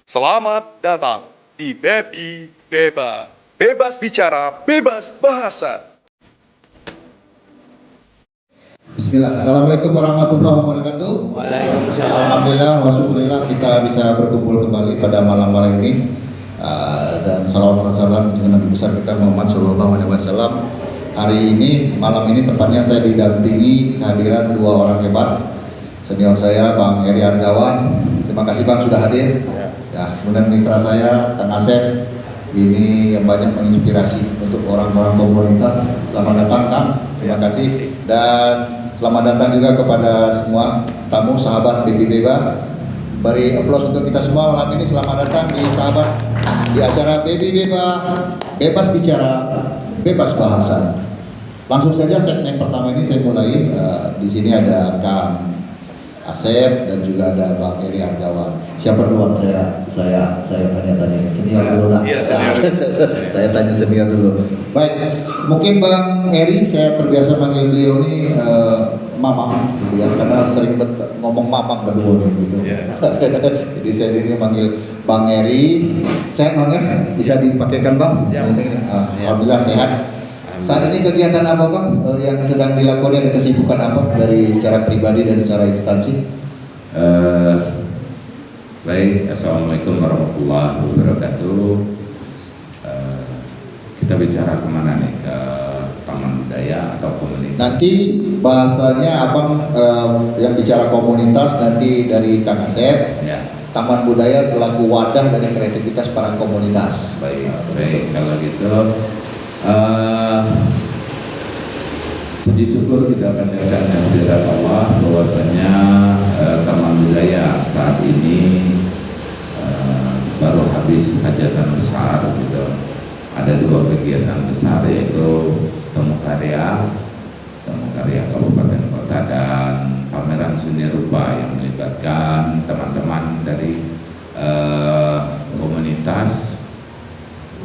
Selamat datang di Baby Bebas. Bebas bicara, bebas bahasa. Bismillah. Assalamualaikum warahmatullahi wabarakatuh. Waalaikumsalam. Alhamdulillah, wasyukurillah kita bisa berkumpul kembali pada malam ini dan salawat dan salam untuk Nabi besar kita Muhammad SAW. Hari ini, malam ini tepatnya saya didampingi kehadiran dua orang hebat, senior saya Bang Eri Argawan. Terima kasih Bang sudah hadir. Ya, kemudian mitra saya Kang Asep ini yang banyak menginspirasi untuk orang-orang komunitas. Selamat datang Kang. Terima kasih dan selamat datang juga kepada semua tamu sahabat Baby Beba. Beri aplaus untuk kita semua malam ini. Selamat datang di sahabat di acara Baby Beba, bebas bicara, bebas bahasa. Langsung saja segmen pertama ini saya mulai. Di sini ada Kang Asep dan juga ada Bang Eri Argawan. Siapa duluan? Saya tanya senior dulu lah. Saya tanya senior dulu. Baik, mungkin Bang Eri saya terbiasa manggil beliau ini Mamang gitu ya, karena sering ngomong Mamang berdua gitu. Jadi saya ini manggil Bang Eri. Sehat Bang ya? Bisa dipakaikan Bang? Alhamdulillah sehat. Saat ini kegiatan apa Bang yang sedang dilakukan, ada kesibukan apa dari secara pribadi dan secara instansi? Baik, Assalamualaikum warahmatullahi wabarakatuh. Kita bicara kemana nih? Ke Taman Budaya atau komunitas? Nanti bahasanya Abang yang bicara komunitas nanti dari Kang Asep. Ya. Taman Budaya selaku wadah dari kreativitas para komunitas. Baik, kalau gitu. Puji syukur kita panjatkan kehadirat Allah bahwasanya Taman Budaya saat ini baru habis hajatan besar gitu. Ada dua kegiatan besar yaitu temu karya kabupaten kota dan pameran seni rupa yang melibatkan teman-teman dari komunitas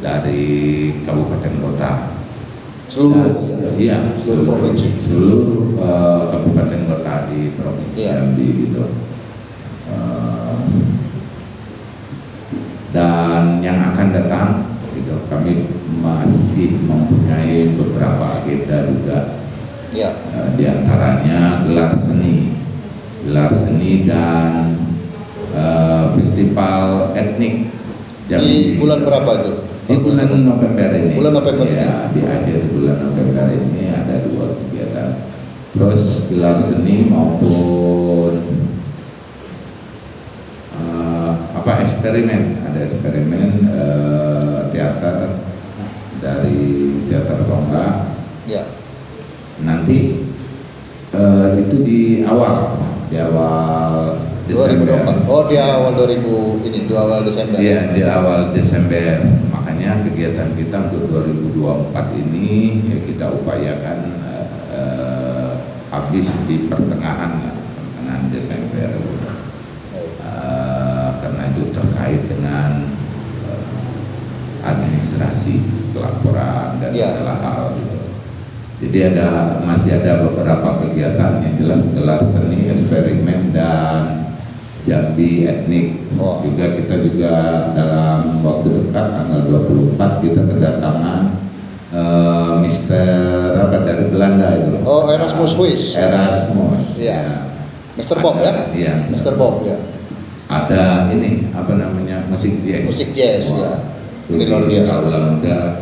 dari kabupaten kota, seluruh provinsi, seluruh kabupaten kota di provinsi Jambi gitu. Dan yang akan datang gitu, kami masih mempunyai beberapa agenda juga. Di antaranya gelar seni dan festival etnik Jambi. Di bulan berapa itu? Di bulan November ini. Bulan November. Ya, di akhir bulan November ini ada dua kegiatan. Terus gelar seni maupun eksperimen. Ada eksperimen teater dari Teater Bangga. Ya. Nanti itu di awal Desember. 2024. Oh, di awal 2000 ini, di awal Desember. Iya, di awal Desember. Makanya kegiatan kita untuk 2024 ini ya kita upayakan habis di pertengahan Desember. Karena itu terkait dengan administrasi, pelaporan dan segala hal. Jadi masih ada beberapa kegiatan yang jelas gelar seni, eksperimen dan Jambi etnik. Juga kita dalam waktu dekat tanggal 24 kita kedatangan Mister dari Belanda itu. Oh, Erasmus Swiss. Erasmus. Iya. Mr. Bob ya? Iya. Mr. Bob ya. Ada ini musik jazz. Musik jazz ya. Ini luar biasa. Muda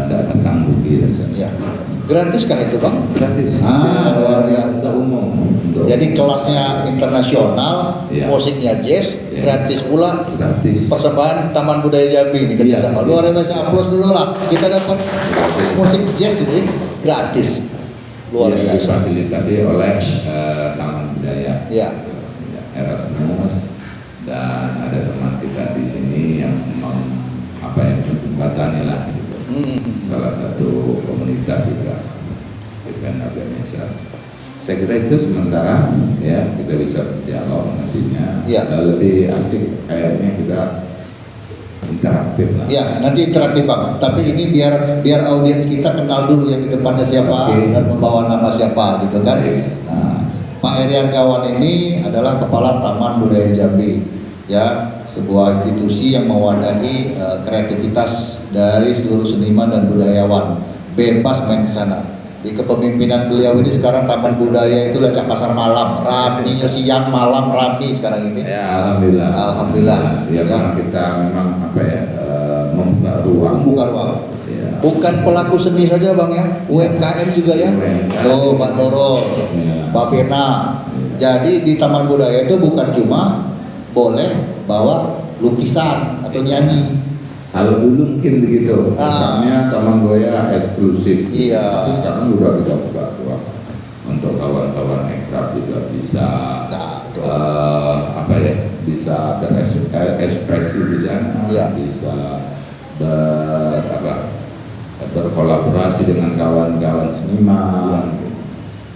datang bukti ya. Gratiskah itu Bang? Gratis. Luar biasa. Umum. Jadi kelasnya internasional, musiknya jazz, gratis pula. Gratis. Persembahan Taman Budaya Jambi ini kerjasama. Luar biasa, aplaus dulu lah. Kita dapat musik jazz ini gratis. Luar biasa. Difasilitasi oleh Taman Budaya. Ya. Erasmus dan ada teman kita di sini yang menjembatani lah. Salah satu komunitas juga event organizer. Saya kira itu sementara ya, kita bisa berdialog nantinya. Lebih asik kayaknya kita interaktif lah. Ya, nanti interaktif Bang. Tapi ini biar audiens kita kenal dulu yang di depannya siapa dan membawa nama siapa gitu kan. Nah, Pak Eri Argawan ini adalah Kepala Taman Budaya Jambi. Ya, sebuah institusi yang mewadahi kreativitas dari seluruh seniman dan budayawan, bebas main ke sana. Di kepemimpinan beliau ini sekarang Taman Budaya itu lacak pasar malam, raminya siang malam rami sekarang ini. Ya, alhamdulillah. Alhamdulillah. Ya, karena kita memang membuka ruang. Membuka ruang. Ya. Bukan pelaku seni saja bang ya, UMKM juga ya. UMKM. Tuh Pak Nurul, Ya. Mbak Firna. Jadi di Taman Budaya itu bukan cuma boleh bawa lukisan atau nyanyi. Kalau dulu mungkin begitu, kesannya Taman Budaya eksklusif. Iya. Tapi sekarang udah kita buka ruang untuk kawan-kawan ekraf juga bisa Nah, itu. bisa berekspresi di sana, Iya. bisa berkolaborasi dengan kawan-kawan seniman.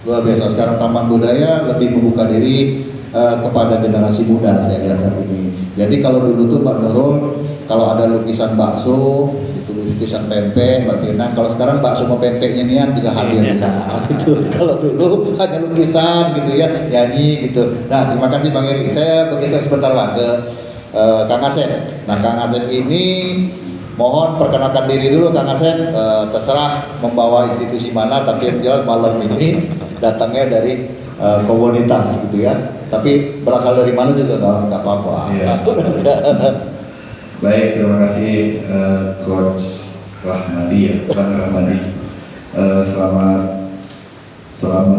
Luar biasa, sekarang Taman Budaya lebih membuka diri kepada generasi muda saya lihat saat ini. Jadi kalau dulu tuh Pak Nurul, kalau ada lukisan bakso, itu lukisan pempek, Mbak Firna. Kalau sekarang bakso sama pempeknya nian bisa hadir di sana. Gitu. Kalau dulu hanya lukisan gitu ya, nyanyi gitu. Nah terima kasih Bang Eri. Saya bergeser sebentar Pak ke Kang Asep. Nah Kang Asep ini mohon perkenalkan diri dulu Kang Asep. Terserah membawa institusi mana, tapi yang jelas malam ini datangnya dari komunitas gitu ya. Tapi berasal dari mana juga nggak apa-apa. Iya. Baik, terima kasih Coach Rahmadi ya, Bang Rahmadi. Selamat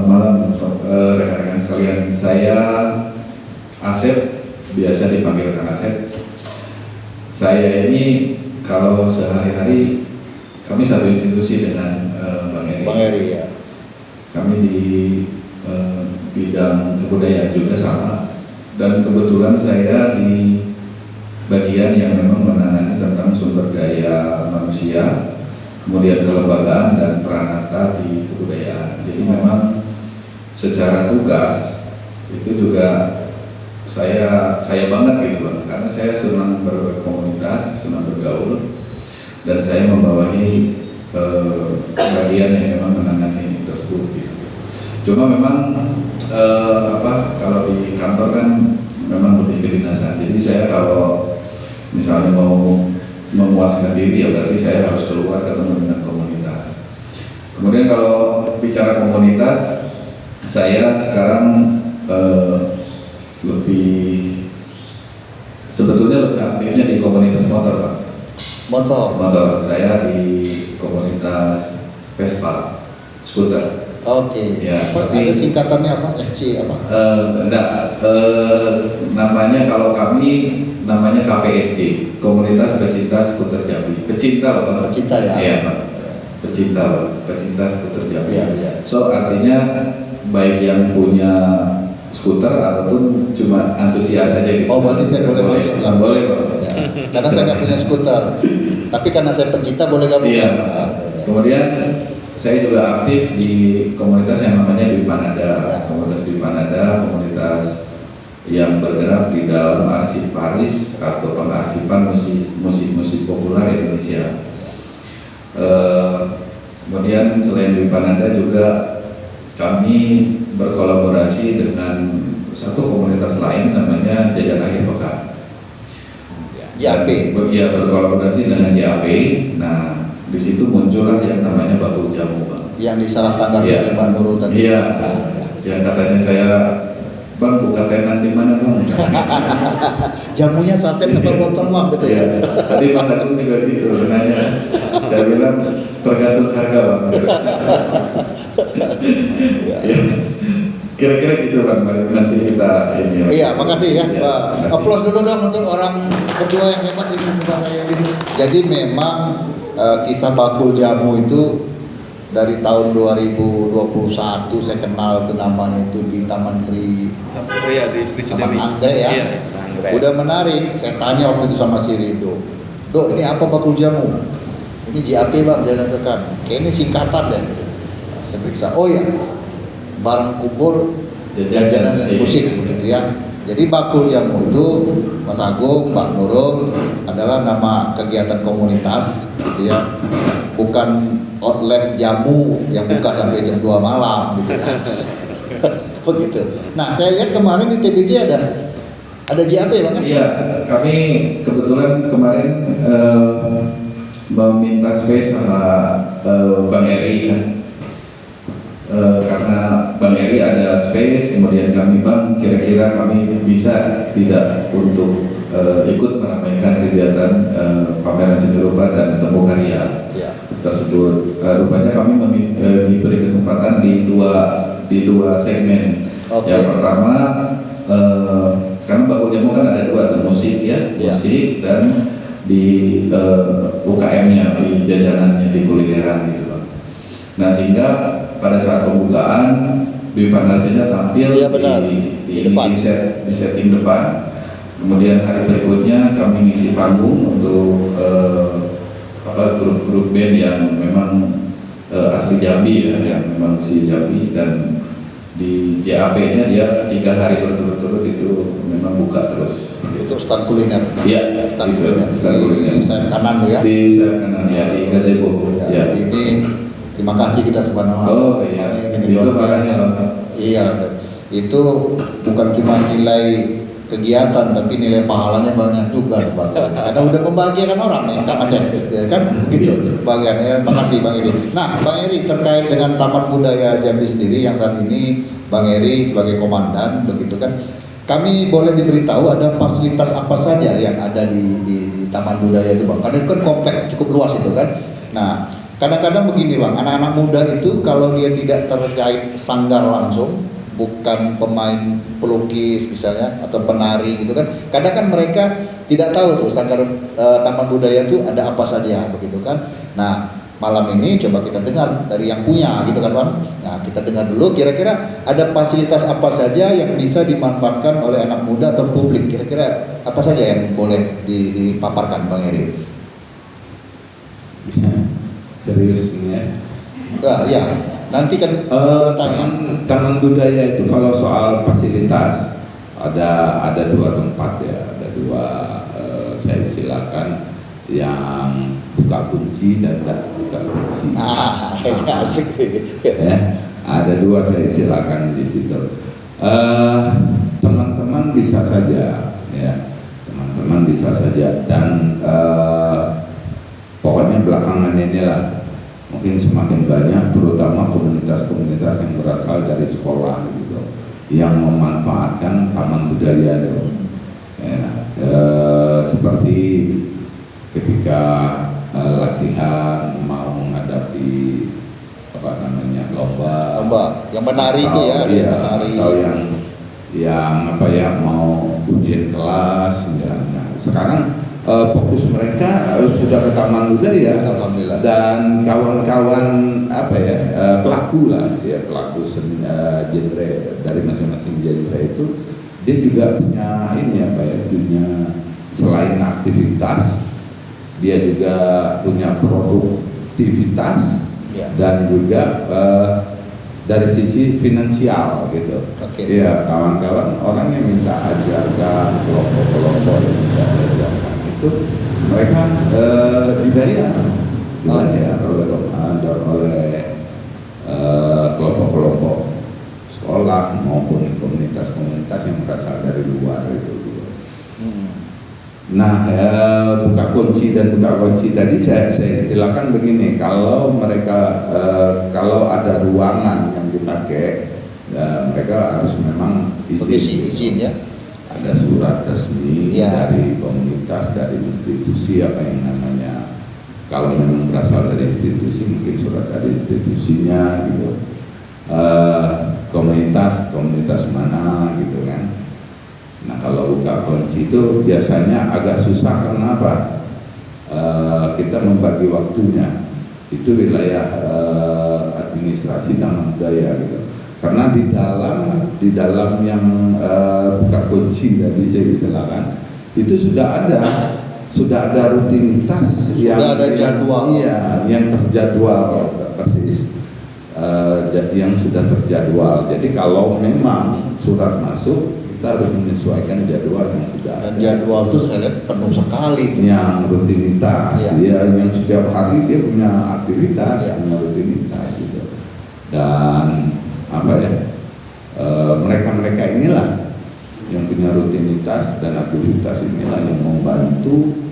malam untuk rekan-rekan sekalian. Saya Asep, biasa dipanggil Kang Asep. Saya ini kalau sehari-hari kami satu institusi dengan Bang Eri. Bang Eri ya. Kami di bidang kebudayaan juga sama. Dan kebetulan saya di bagian yang memang menangani tentang sumber daya manusia, kemudian kelembagaan dan peranata di kebudayaan. Jadi memang secara tugas itu juga saya banget gitu Bang, karena saya senang berkomunitas, senang bergaul, dan saya membawahi bagian yang memang menangani tersebut gitu. Cuma memang kalau di kantor kan memang lebih kedinasan. Jadi saya kalau misalnya mau memuaskan diri ya berarti saya harus keluar ketemu dengan komunitas. Kemudian kalau bicara komunitas, saya sekarang sebetulnya lebih aktifnya di komunitas motor Pak. Motor. Saya di komunitas Vespa, skuter. Oke. Ya, Ada singkatannya apa? SC apa? Namanya kalau kami namanya KPSJ, Komunitas Pecinta Skuter Jambi. Pecinta Pak. Pecinta ya. Iya Pak. Pecinta Pak. Pecinta skuter Jambi. Iya. So artinya baik yang punya skuter ataupun cuma antusias saja gitu. Oh berarti saya boleh masuk? Boleh Pak. Ya. Karena saya nggak punya skuter. Tapi karena saya pencinta boleh gabung. Iya. Kemudian saya juga aktif di komunitas yang namanya Dwi Panada. Komunitas Dwi Panada, komunitas yang bergerak di dalam arsiparis atau pengarsipan musik populer Indonesia. Kemudian selain Dwi Panada juga kami berkolaborasi dengan satu komunitas lain namanya Jajan Akhir Pekan. JAP. Ya, berkolaborasi dengan JAP. Nah, di situ muncullah yang namanya bakul jamu, Bang. Yang disalah tanggal Iya. oleh Pak Nurul tadi. Iya. Yang katanya saya, Bang, buka tenan di mana, Bang? Jamunya saset apa botol Bang gitu ya. Iya. Tadi Mas Agung juga gitu nanya. Saya bilang tergantung harga, Bang. Ya. Kira-kira gitu Bang, nanti kita ini. Iya, makasih ya. Ya, Pak. makasih. Aplaus dulu dong untuk orang kedua yang hebat di tempat saya ini. Jadi memang kisah bakul jamu itu dari tahun 2021 saya kenal itu namanya itu di Taman Sri Oh iya, di Sri Taman Sudewi. Anggrek ya. Iya, Anggrek. Udah menarik. Saya tanya waktu itu sama si Rido. Dok, ini apa bakul jamu? Ini JAP Bang, Jalan Dekat. Kayak ini singkatan deh. Nah, saya periksa. Oh ya, barang kumpul jajanan musik begitu ya. Jadi bakul jamu itu Mas Agung, Mbak Nurul adalah nama kegiatan komunitas gitu ya. Bukan outlet jamu yang buka sampai jam 2 malam gitu ya. Begitu. Nah, saya lihat kemarin di TBJ ada Ada JAP Bang? Iya, kami kebetulan kemarin meminta space sama Bang Eri kan. Karena Bang Eri ada space, kemudian kami Bang kira-kira kami bisa tidak untuk ikut meramaikan kegiatan pameran seni rupa dan temu karya tersebut. Rupanya kami diberi kesempatan di dua segmen. Yang pertama karena Bakul Jamu kan ada dua, musik musik dan di UKM-nya, di jajanannya, di kulineran gitu Bang. Nah sehingga pada saat pembukaan Dwi Panarjana tampil di setting depan. Kemudian hari berikutnya kami ngisi panggung untuk grup-grup band yang memang asli Jambi yang memang asli Jambi, dan di JAP-nya dia 3 hari berturut-turut itu memang buka terus. Itu stand kuliner. Iya, stand kuliner. Di sayap kanan tuh ya. Di sayap kanan ya, di gazebo. Ya. Ini terima kasih kita sebenarnya. Oh iya. Itu makasih Bang. Iya, itu bukan cuma nilai kegiatan tapi nilai pahalanya banyak juga Bang. Karena udah membahagiakan orang nih Kang Asep, ya kan? Gitu. Bagiannya, makasih Bang Eri. Nah, Bang Eri terkait dengan Taman Budaya Jambi sendiri yang saat ini Bang Eri sebagai komandan, begitu kan? Kami boleh diberitahu ada fasilitas apa saja yang ada di Taman Budaya itu Bang? Karena itu kan kompleks, cukup luas itu kan. Nah, kadang-kadang begini Bang, anak-anak muda itu kalau dia tidak terkait sanggar langsung, bukan pemain pelukis misalnya atau penari gitu kan, kadang kan mereka tidak tahu tuh sanggar Taman Budaya itu ada apa saja begitu kan. Nah malam ini coba kita dengar dari yang punya gitu kan Bang. Nah kita dengar dulu kira-kira ada fasilitas apa saja yang bisa dimanfaatkan oleh anak muda atau publik, kira-kira apa saja yang boleh dipaparkan Bang Eri? Serius ini ya? Ya, nanti kan Taman Budaya itu kalau soal fasilitas ada 2 tempat ya, ada 2 saya silakan yang buka kunci dan tidak buka kunci. Asik. Ya, ada 2 saya silakan di situ. Teman-teman bisa saja ya, teman-teman bisa saja, dan pokoknya belakangan inilah mungkin semakin banyak terutama komunitas-komunitas yang berasal dari sekolah gitu yang memanfaatkan Taman Budaya itu ya, seperti ketika latihan mau menghadapi apa namanya lomba yang menari itu ya, menari. Atau yang apa ya mau ujian kelas misalnya. Sekarang fokus mereka sudah ke Taman Budaya, alhamdulillah, dan kawan-kawan apa ya pelaku lah ya, pelaku seni genre dari masing-masing genre itu dia juga punya ini apa ya, punya selain aktivitas dia juga punya produktivitas dan juga dari sisi finansial gitu. Ya kawan-kawan orang yang minta ajarkan kelompok-kelompok yang bisa ajarkan itu mereka dibayar oleh kelompok-kelompok sekolah maupun komunitas-komunitas yang berasal dari luar itu. Nah, buka kunci dan buka kunci tadi saya silakan begini, kalau mereka kalau ada ruangan yang dipakai, mereka harus memang izin ya. Ada surat resmi dari komunitas, dari institusi apa yang namanya. Kalau memang berasal dari institusi mungkin surat dari institusinya gitu. Komunitas mana gitu kan. Nah kalau buka kunci itu biasanya agak susah karena apa? Kita membagi waktunya. Itu wilayah administrasi Taman Budaya gitu. Karena di dalam yang buka kunci tadi saya istilahkan itu sudah ada rutinitas yang ada jadwal yang terjadwal persis, yang sudah terjadwal. Jadi kalau memang surat masuk kita harus menyesuaikan jadwal yang sudah ada. Dan jadwal itu saya lihat penuh sekali yang rutinitas yang setiap hari dia punya aktivitas, punya rutinitas gitu. Dan apa ya mereka inilah yang punya rutinitas dan aktivitas inilah yang membantu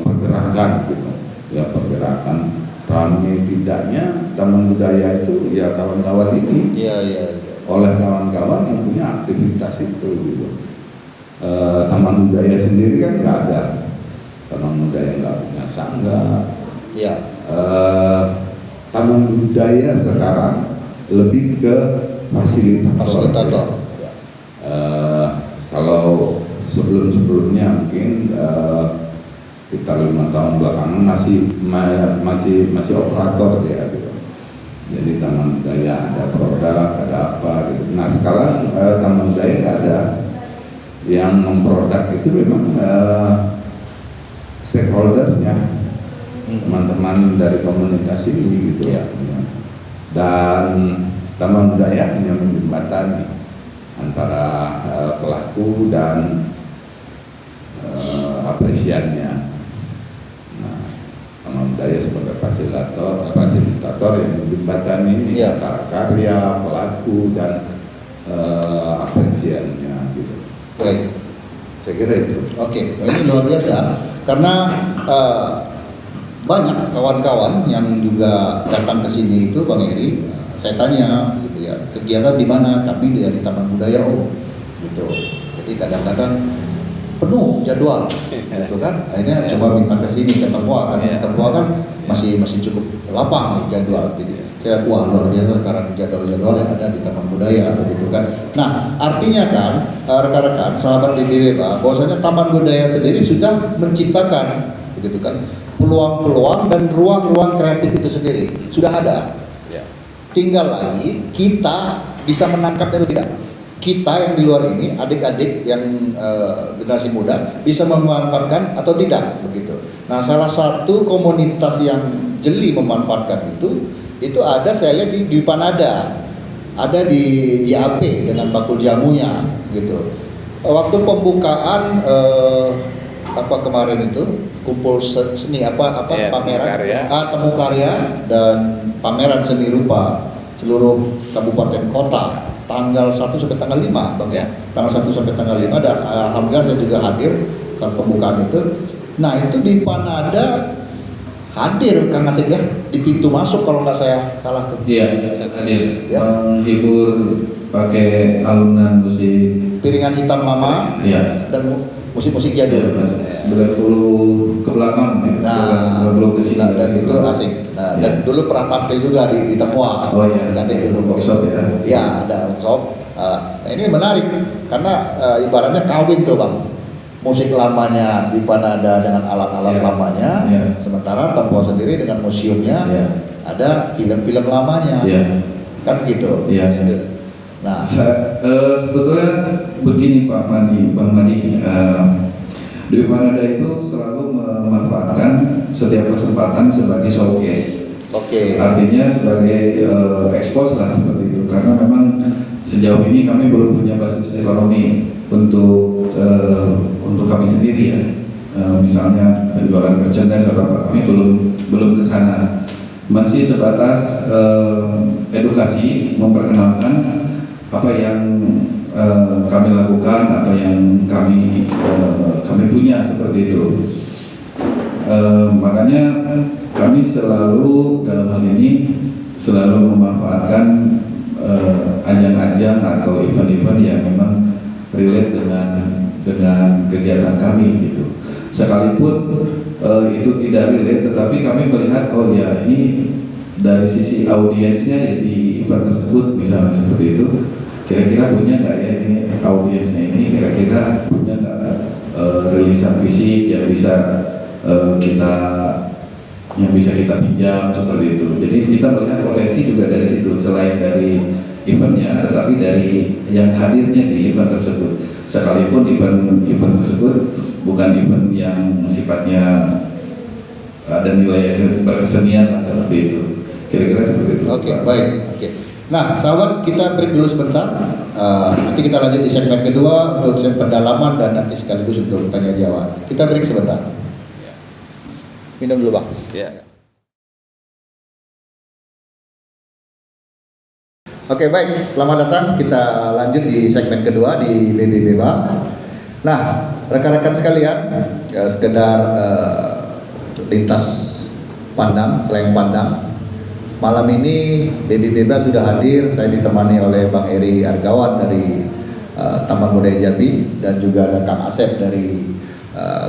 pergerakan gitu. Ya, pergerakan ramai tidaknya taman budaya itu ya kawan-kawan ini. Iya. Oleh kawan-kawan yang punya aktivitas itu gitu. Taman budaya sendiri kan nggak ada. Taman budaya nggak punya sangga. Iya. Taman budaya sekarang lebih ke fasilitator. Ya. Kalau sebelum-sebelumnya mungkin sekitar 5 tahun belakangan masih operator ya gitu. Jadi taman budaya ada produk, ada apa gitu. Nah sekarang taman budaya nggak ada. Yang memproduk itu memang stakeholdernya, teman-teman dari komunitas ini gitu. Ya. Dan taman budaya hanya menjembatani antara pelaku dan apresiannya. Nah, taman budaya sebagai fasilitator yang menjembatani ini Ya. antara karya, pelaku dan apresiannya gitu. Baik. Saya kira itu. Oke, ini luar biasa karena banyak kawan-kawan yang juga datang ke sini itu Bang Eri, saya tanya gitu ya, kegiatan di mana? Kami di Taman Budaya gitu. Jadi kadang-kadang penuh jadwal gitu kan. Akhirnya coba minta ke sini ke Tempua kan masih cukup lapang nih jadwal gitu. Saya wah luar biasa sekarang jadwal-jadwal yang ada di Taman Budaya atau gitu kan. Nah, artinya kan rekan-rekan sahabat DBW bahwasanya Taman Budaya sendiri sudah menciptakan gitu kan peluang-peluang dan ruang-ruang kreatif itu sendiri sudah ada. Ya. Tinggal lagi kita bisa menangkap atau tidak. Kita yang di luar ini, adik-adik yang generasi muda bisa memanfaatkan atau tidak begitu. Nah, salah satu komunitas yang jeli memanfaatkan itu ada saya lihat di Panada, ada di JAP dengan bakul jamunya gitu. Waktu pembukaan kemarin itu kumpul seni pameran temu karya dan pameran seni rupa seluruh kabupaten kota tanggal 1 sampai tanggal 5 Bang ya. Tanggal 1 sampai tanggal 5 dan alhamdulillah saya juga hadir dalam pembukaan itu. Nah, itu di Panada hadir Kang Asep ya di pintu masuk kalau nggak saya salah tuh. Iya, hadir. Ya. Menghibur pakai alunan musik Piringan hitam lama dan musik-musik jadul. 90 ke belakang, 90 ke sini. Dan itu asik. Nah, dan dulu pernah tampil juga di Tempua. Oh iya. Kan dulu workshop ya. Ya, ada workshop. Ini menarik karena ibaratnya kawin tuh Bang. Musik lamanya di Panada dengan alat-alat lamanya, sementara Tempua sendiri dengan museumnya, ada film-film lamanya, kan gitu. Nah, sebetulnya begini Pak Madi, Bang Madi, di Panada itu selalu memanfaatkan setiap kesempatan sebagai showcase. Oke. Artinya sebagai expose lah seperti itu, karena memang sejauh ini kami belum punya basis ekonomi untuk kami sendiri ya. Misalnya penjualan merchandise atau apa, kami belum ke sana. Masih sebatas edukasi, memperkenalkan apa yang kami lakukan, apa yang kami punya seperti itu. Makanya kami selalu dalam hal ini selalu memanfaatkan ajang-ajang atau event-event yang memang relate dengan kegiatan kami gitu. Sekalipun itu tidak relate, tetapi kami melihat oh ya ini dari sisi audiensnya di event tersebut misalnya seperti itu, kira-kira punya nggak ya ini audiensnya ini, kira-kira punya nggak rilisan fisik yang bisa kita pinjam seperti itu. Jadi kita melihat potensi juga dari situ, selain dari eventnya, tetapi dari yang hadirnya di event tersebut. Sekalipun event tersebut bukan event yang sifatnya ada nilai berkesenian lah seperti itu. Kira-kira seperti itu. Oke, baik. Oke. Nah, sahabat, kita break dulu sebentar. Nanti kita lanjut di segmen kedua untuk segmen pendalaman dan nanti sekaligus untuk tanya jawab. Kita break sebentar. Minum dulu Bang. Oke, baik, selamat datang. Kita lanjut di segmen kedua di BB Beba. Nah, rekan-rekan sekalian, sekedar lintas pandang, selain pandang. Malam ini BB Beba sudah hadir. Saya ditemani oleh Bang Eri Argawan dari Taman Budaya Jambi dan juga ada Kang Asep dari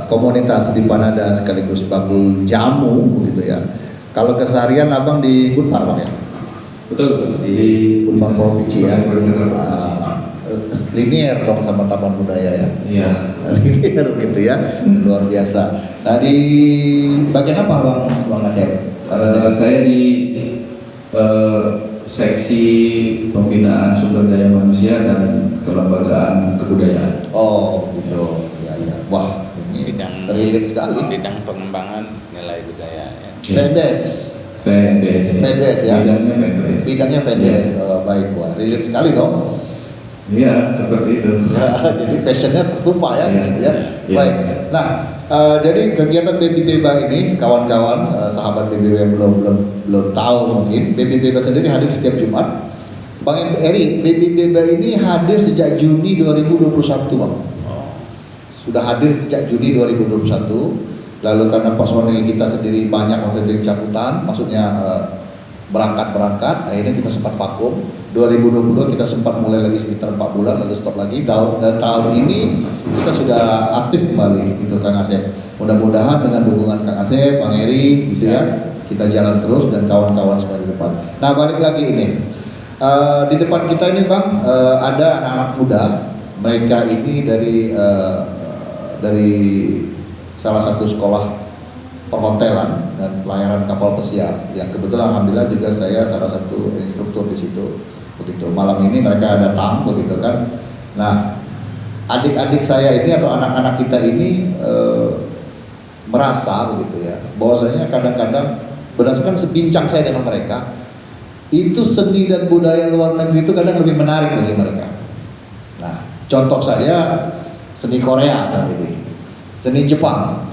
komunitas di Panada sekaligus bakul jamu, begitu ya. Kalau keseharian abang di Gunpar, Bang ya? Betul, Di Gunpar Provinsi ya. Provinsi. Linier dong sama Taman Budaya ya. Iya. Linier gitu ya, luar biasa. Nah, di bagian apa Bang Asep? Saya di seksi pembinaan sumber daya manusia dan kelembagaan kebudayaan. Oh gitu. Ya, ya. Wah, ini relate sekali. Bidang pengembangan nilai budaya ya. PNDS ya. Bidangnya PNDS. Bidangnya PNDS. Baik, wah, relate sekali dong. Iya, seperti itu. Ya, jadi passionnya tertumpah ya, Iya. gitu ya. Iya. Baik. Nah, jadi kegiatan BB Beba ini, kawan-kawan, sahabat BB Beba belum tahu mungkin. BB Beba sendiri hadir setiap Jumat. Bang Eri, BB Beba ini hadir sejak Juni 2021, Bang. Sudah hadir sejak Juni 2021. Lalu karena personil kita sendiri banyak waktu itu yang cabutan, maksudnya berangkat, akhirnya kita sempat vakum. 2022 kita sempat mulai lagi sekitar 4 bulan lalu stop lagi. Dan tahun ini kita sudah aktif kembali gitu Kang Asep. Mudah-mudahan dengan dukungan Kang Asep, Bang Eri gitu ya, kita jalan terus dan kawan-kawan semua di depan. Nah, balik lagi ini. Di depan kita ini Bang, ada anak-anak muda. Mereka ini dari salah satu sekolah perhotelan dan pelayaran kapal pesiar yang kebetulan alhamdulillah juga saya salah satu instruktur di situ. Begitu. Malam ini mereka datang begitu kan. Nah, adik-adik saya ini atau anak-anak kita ini merasa begitu ya, bahwasanya kadang-kadang berdasarkan sebincang saya dengan mereka, itu seni dan budaya luar negeri itu kadang lebih menarik bagi mereka. Nah, contoh saya seni Korea saat ini, seni Jepang.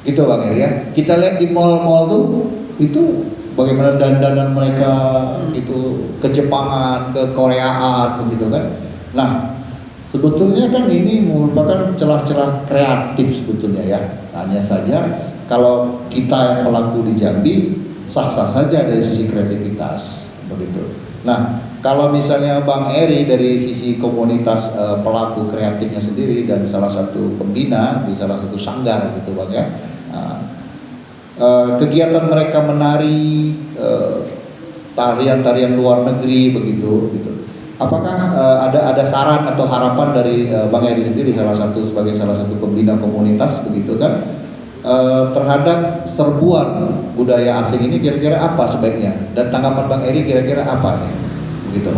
Itu Bang Eri ya. Kita lihat di mall-mall tuh itu bagaimana dandanan mereka itu kejepangan, ke Koreaan begitu kan. Nah, sebetulnya kan ini merupakan celah-celah kreatif sebetulnya ya. Hanya saja kalau kita yang pelaku di Jambi sah-sah saja dari sisi kreativitas begitu. Nah, kalau misalnya Bang Eri dari sisi komunitas pelaku kreatifnya sendiri dan salah satu pembina di salah satu sanggar gitu Bang ya. Kegiatan mereka menari tarian-tarian luar negeri begitu gitu. Apakah ada saran atau harapan dari Bang Eri sendiri sebagai salah satu pembina komunitas begitu kan terhadap serbuan budaya asing ini kira-kira apa sebaiknya dan tanggapan Bang Eri kira-kira apa nih begitu.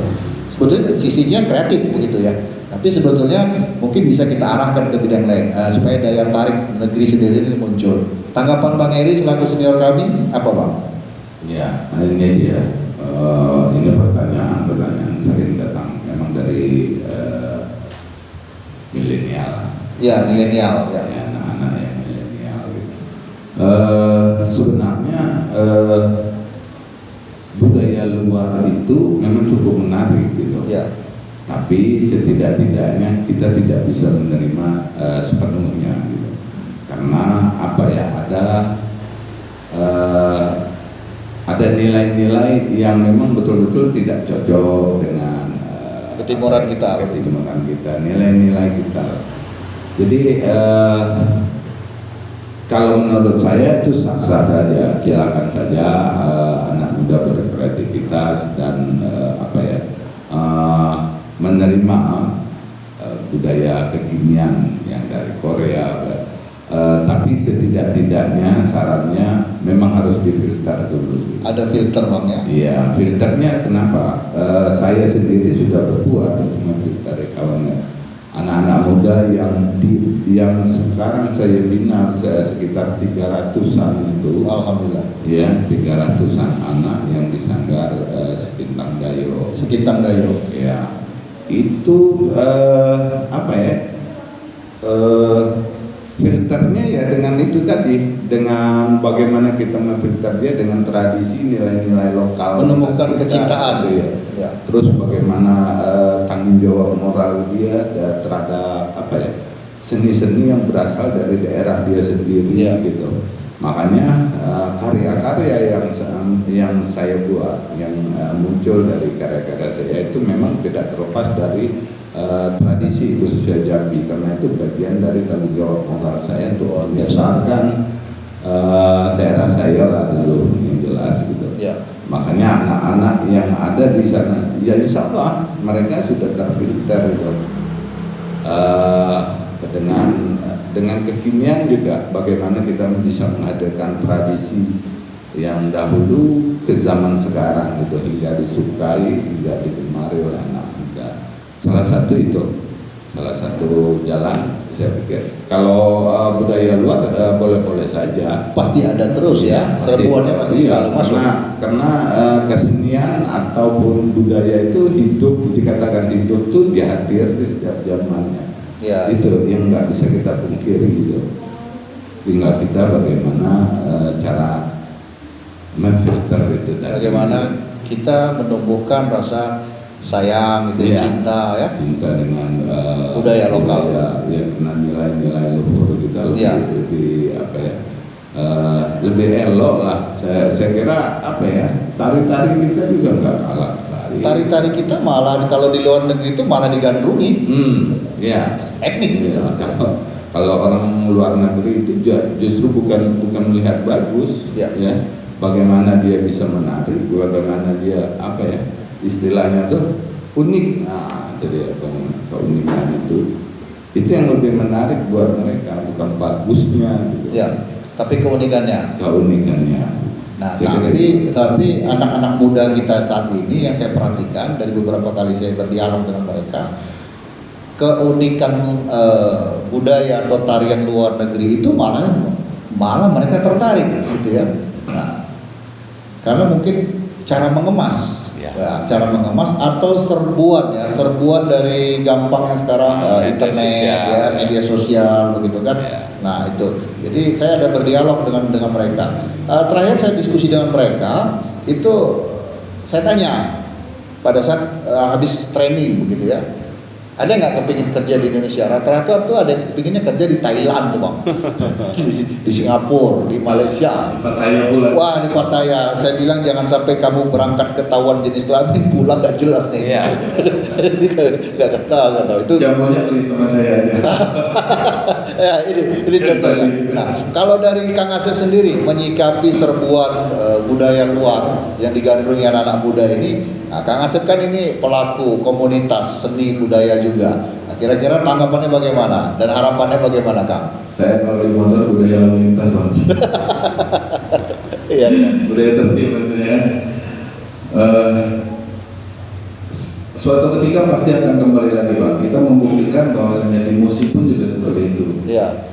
Sebetulnya sisinya kreatif begitu ya. Tapi sebetulnya mungkin bisa kita arahkan ke bidang lain supaya daya tarik negeri sendiri ini muncul. Tanggapan Bang Eri selaku senior kami apa Bang? Ya, ini dia. Ini pertanyaan sering datang memang dari milenial. Ya, milenial ya. Ya, anak-anak yang milenial. Gitu. Sebenarnya budaya luar itu memang cukup menarik gitu. Ya. Tapi setidak-tidaknya kita tidak bisa menerima sepenuhnya gitu. Karena apa ya, ada nilai-nilai yang memang betul-betul tidak cocok dengan ketimuran kita, nilai-nilai kita. Jadi kalau menurut saya itu sah-sah saja, silakan saja anak muda berkreativitas dan menerima budaya kekinian yang dari Korea. Tapi setidak-tidaknya sarannya memang harus difilter dulu. Ada filter Bang ya? Iya, filternya kenapa? Saya sendiri sudah berbuat untuk memfilter kawannya. Anak-anak muda yang sekarang saya bina sekitar 300-an itu. Alhamdulillah. Ya, 300-an anak yang di Sanggar Sekintang Dayo. Sekintang Dayo. Ya, itu Filternya ya dengan itu tadi, dengan bagaimana kita memfilter dia dengan tradisi, nilai-nilai lokal, Menemukan kita, kecintaan. gitu ya. Ya. Terus bagaimana tanggung jawab moral dia terhadap apa ya, seni-seni yang berasal dari daerah dia sendiri, Ya. gitu. Makanya karya-karya yang saya buat, yang muncul dari karya-karya saya itu memang tidak terlepas dari tradisi khususnya Jambi, karena itu bagian dari tanggung jawab moral saya untuk membesarkan daerah saya lah dulu, yang jelas gitu. Ya. Makanya anak-anak yang ada di sana, ya insya Allah mereka sudah terfilter gitu. Dengan kekinian juga bagaimana kita bisa menghadirkan tradisi yang dahulu ke zaman sekarang itu hingga disukai, hingga digemari oleh anak muda. Salah satu jalan saya pikir. Kalau budaya luar boleh-boleh saja. Pasti ada terus ya. Serbuannya pasti selalu masuk. Karena kesenian ataupun budaya itu hidup, dikatakan hidup tuh dia hadir di setiap zamannya. Ya. Itu yang nggak bisa kita pungkiri gitu. Tinggal kita bagaimana cara memfilter itu tadi. Bagaimana kita menumbuhkan rasa sayang, itu Iya. cinta ya. Cinta dengan Budaya lokal. ya, karena nilai-nilai luhur kita lebih, Iya. lebih apa ya, lebih elok lah. Saya kira apa ya, tari-tari kita juga nggak kalah. Tari-tari kita malah kalau di luar negeri itu malah digandrungi. Ya. Etnik gitu. Ya, kalau orang luar negeri itu justru bukan melihat bagus, Ya. bagaimana dia bisa menari, bagaimana dia apa ya, istilahnya tuh unik. Nah, jadi keunikan itu yang lebih menarik buat mereka, bukan bagusnya gitu. Ya, tapi keunikannya. Keunikannya. Nah, Saya kira tapi anak-anak muda kita saat ini yang saya perhatikan dari beberapa kali saya berdialog dengan mereka, keunikan budaya atau tarian luar negeri itu malah mereka tertarik gitu ya. Nah, karena mungkin cara mengemas, Ya. cara mengemas atau serbuan dari gampangnya sekarang Media internet sosial. ya, media sosial begitu kan. Ya. Nah itu, jadi saya ada berdialog dengan mereka. Terakhir saya diskusi dengan mereka itu saya tanya pada saat habis training begitu ya, ada nggak kepingin kerja di Indonesia? Rata-rata tuh ada yang kepinginnya kerja di Thailand tuh bang, di Singapura, di Malaysia. Pattaya pula. Wah di Pattaya, saya bilang jangan sampai kamu berangkat ketahuan jenis kelamin pulang nggak jelas nih. Iya. Nggak tahu itu. Jamunya beli sama saya aja. Ya, ini contohnya. Nah, kalau dari Kang Asep sendiri menyikapi serbuan budaya luar yang digandrungi anak-anak muda ini, nah Kang Asep kan ini pelaku komunitas seni budaya juga. Nah, kira-kira tanggapannya bagaimana dan harapannya bagaimana, Kang? Saya kalau di motor budaya lalu lintas bang. Iya. Budaya tertib maksudnya. Suatu ketika pasti akan kembali lagi bang. Kita membuktikan bahwasanya di musik pun juga seperti itu. Iya.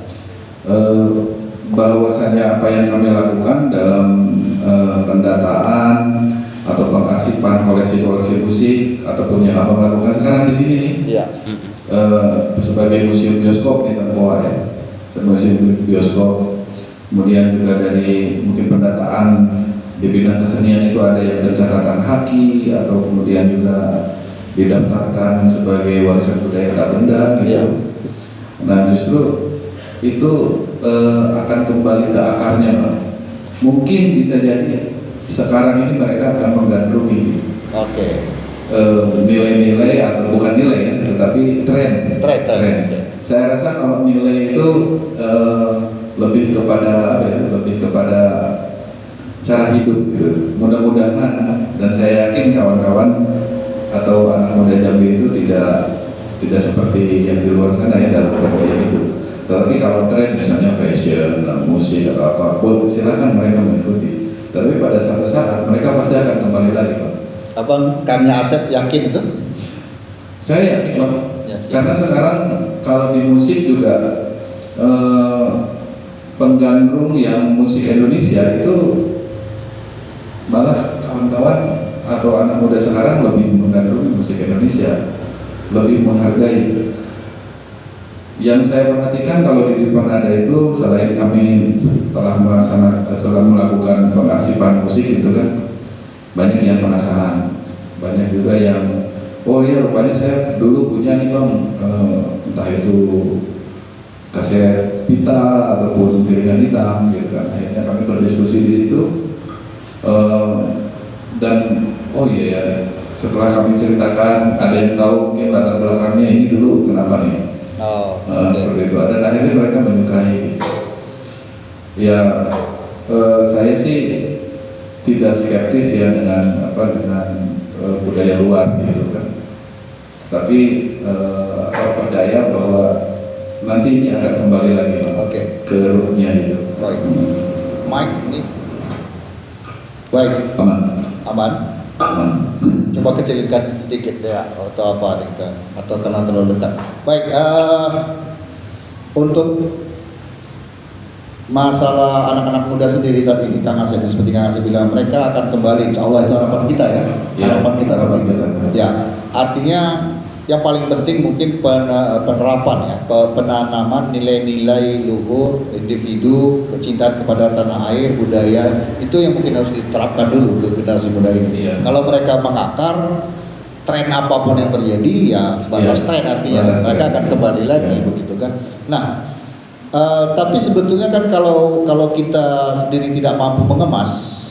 Bahwasanya apa yang kami lakukan dalam pendataan atau pengarsipan koleksi-koleksi musik ataupun yang abang lakukan sekarang di sini nih, Iya. sebagai museum bioskop nih Papua ya, museum bioskop. Kemudian juga dari mungkin pendataan di bidang kesenian itu ada yang bercatatan haki atau kemudian juga didaftarkan sebagai warisan budaya tak benda gitu. Iya. Nah justru itu akan kembali ke akarnya Pak. Mungkin bisa jadi sekarang ini mereka akan menggandrungi Oke. nilai-nilai atau bukan nilai ya, tetapi tren. Saya rasa kalau nilai itu lebih kepada apa ya, lebih kepada cara hidup gitu. Mudah-mudahan dan saya yakin kawan-kawan atau anak muda Jambi itu tidak seperti yang di luar sana ya dalam bergaya hidup. Tetapi kalau tren misalnya fashion, musik atau apapun, silakan mereka mengikuti. Tapi pada suatu saat mereka pasti akan kembali lagi Pak. Abang Kang Asep yakin itu? Saya yakin Pak. Yakin. Karena sekarang kalau di musik juga penggandrung yang musik Indonesia itu malah kawan-kawan atau anak muda sekarang lebih menggandrungi musik Indonesia, lebih menghargai. Yang saya perhatikan kalau di depan ada itu, selain kami setelah melakukan pengarsipan musik itu kan, banyak yang penasaran, banyak juga yang, oh iya rupanya saya dulu punya nih bang, entah itu kaset pita ataupun piringan hitam gitu kan. Akhirnya kami berdiskusi di situ, dan oh iya ya, setelah kami ceritakan, ada yang tahu mungkin latar belakangnya ini dulu kenapa nih. Seperti itu. Dan akhirnya mereka menyukai. Ya, saya sih tidak skeptis ya dengan budaya luar gitu kan. Tapi percaya bahwa nanti ini akan kembali lagi ke rootnya gitu. Baik. Mike ini. Baik. Aman. Coba kecilkan sedikit ya, atau apa nih kan, atau karena terlalu dekat. Baik, untuk masalah anak-anak muda sendiri saat ini, Kang Asep, seperti Kang Asep bilang, mereka akan kembali, insya Allah itu harapan kita ya, harapan kita. Ya, artinya yang paling penting mungkin penerapan ya, penanaman nilai-nilai luhur individu, kecintaan kepada tanah air, budaya, itu yang mungkin harus diterapkan dulu ke generasi muda ini. Kalau mereka mengakar, tren apapun yang terjadi ya sebatas tren, artinya mereka akan kembali lagi begitu kan. Nah, tapi sebetulnya kan kalau kita sendiri tidak mampu mengemas,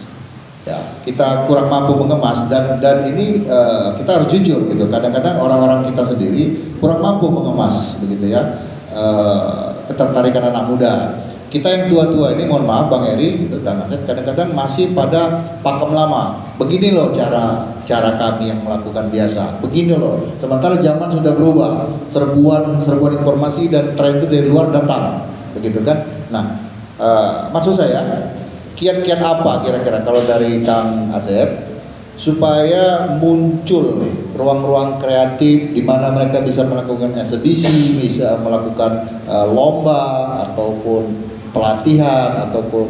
ya kita kurang mampu mengemas, dan ini kita harus jujur gitu, kadang-kadang orang-orang kita sendiri kurang mampu mengemas begitu ya, ketertarikan anak muda. Kita yang tua-tua ini, mohon maaf Bang Eri gitu, Kang Asep, kadang-kadang masih pada pakem lama. Begini loh cara kami yang melakukan biasa, begini loh. Sementara zaman sudah berubah, serbuan informasi dan tren itu dari luar datang begitu kan. Nah, maksud saya, kiat-kiat apa kira-kira kalau dari Kang Asep supaya muncul nih ruang-ruang kreatif di mana mereka bisa melakukan eksebisi, bisa melakukan lomba ataupun pelatihan ataupun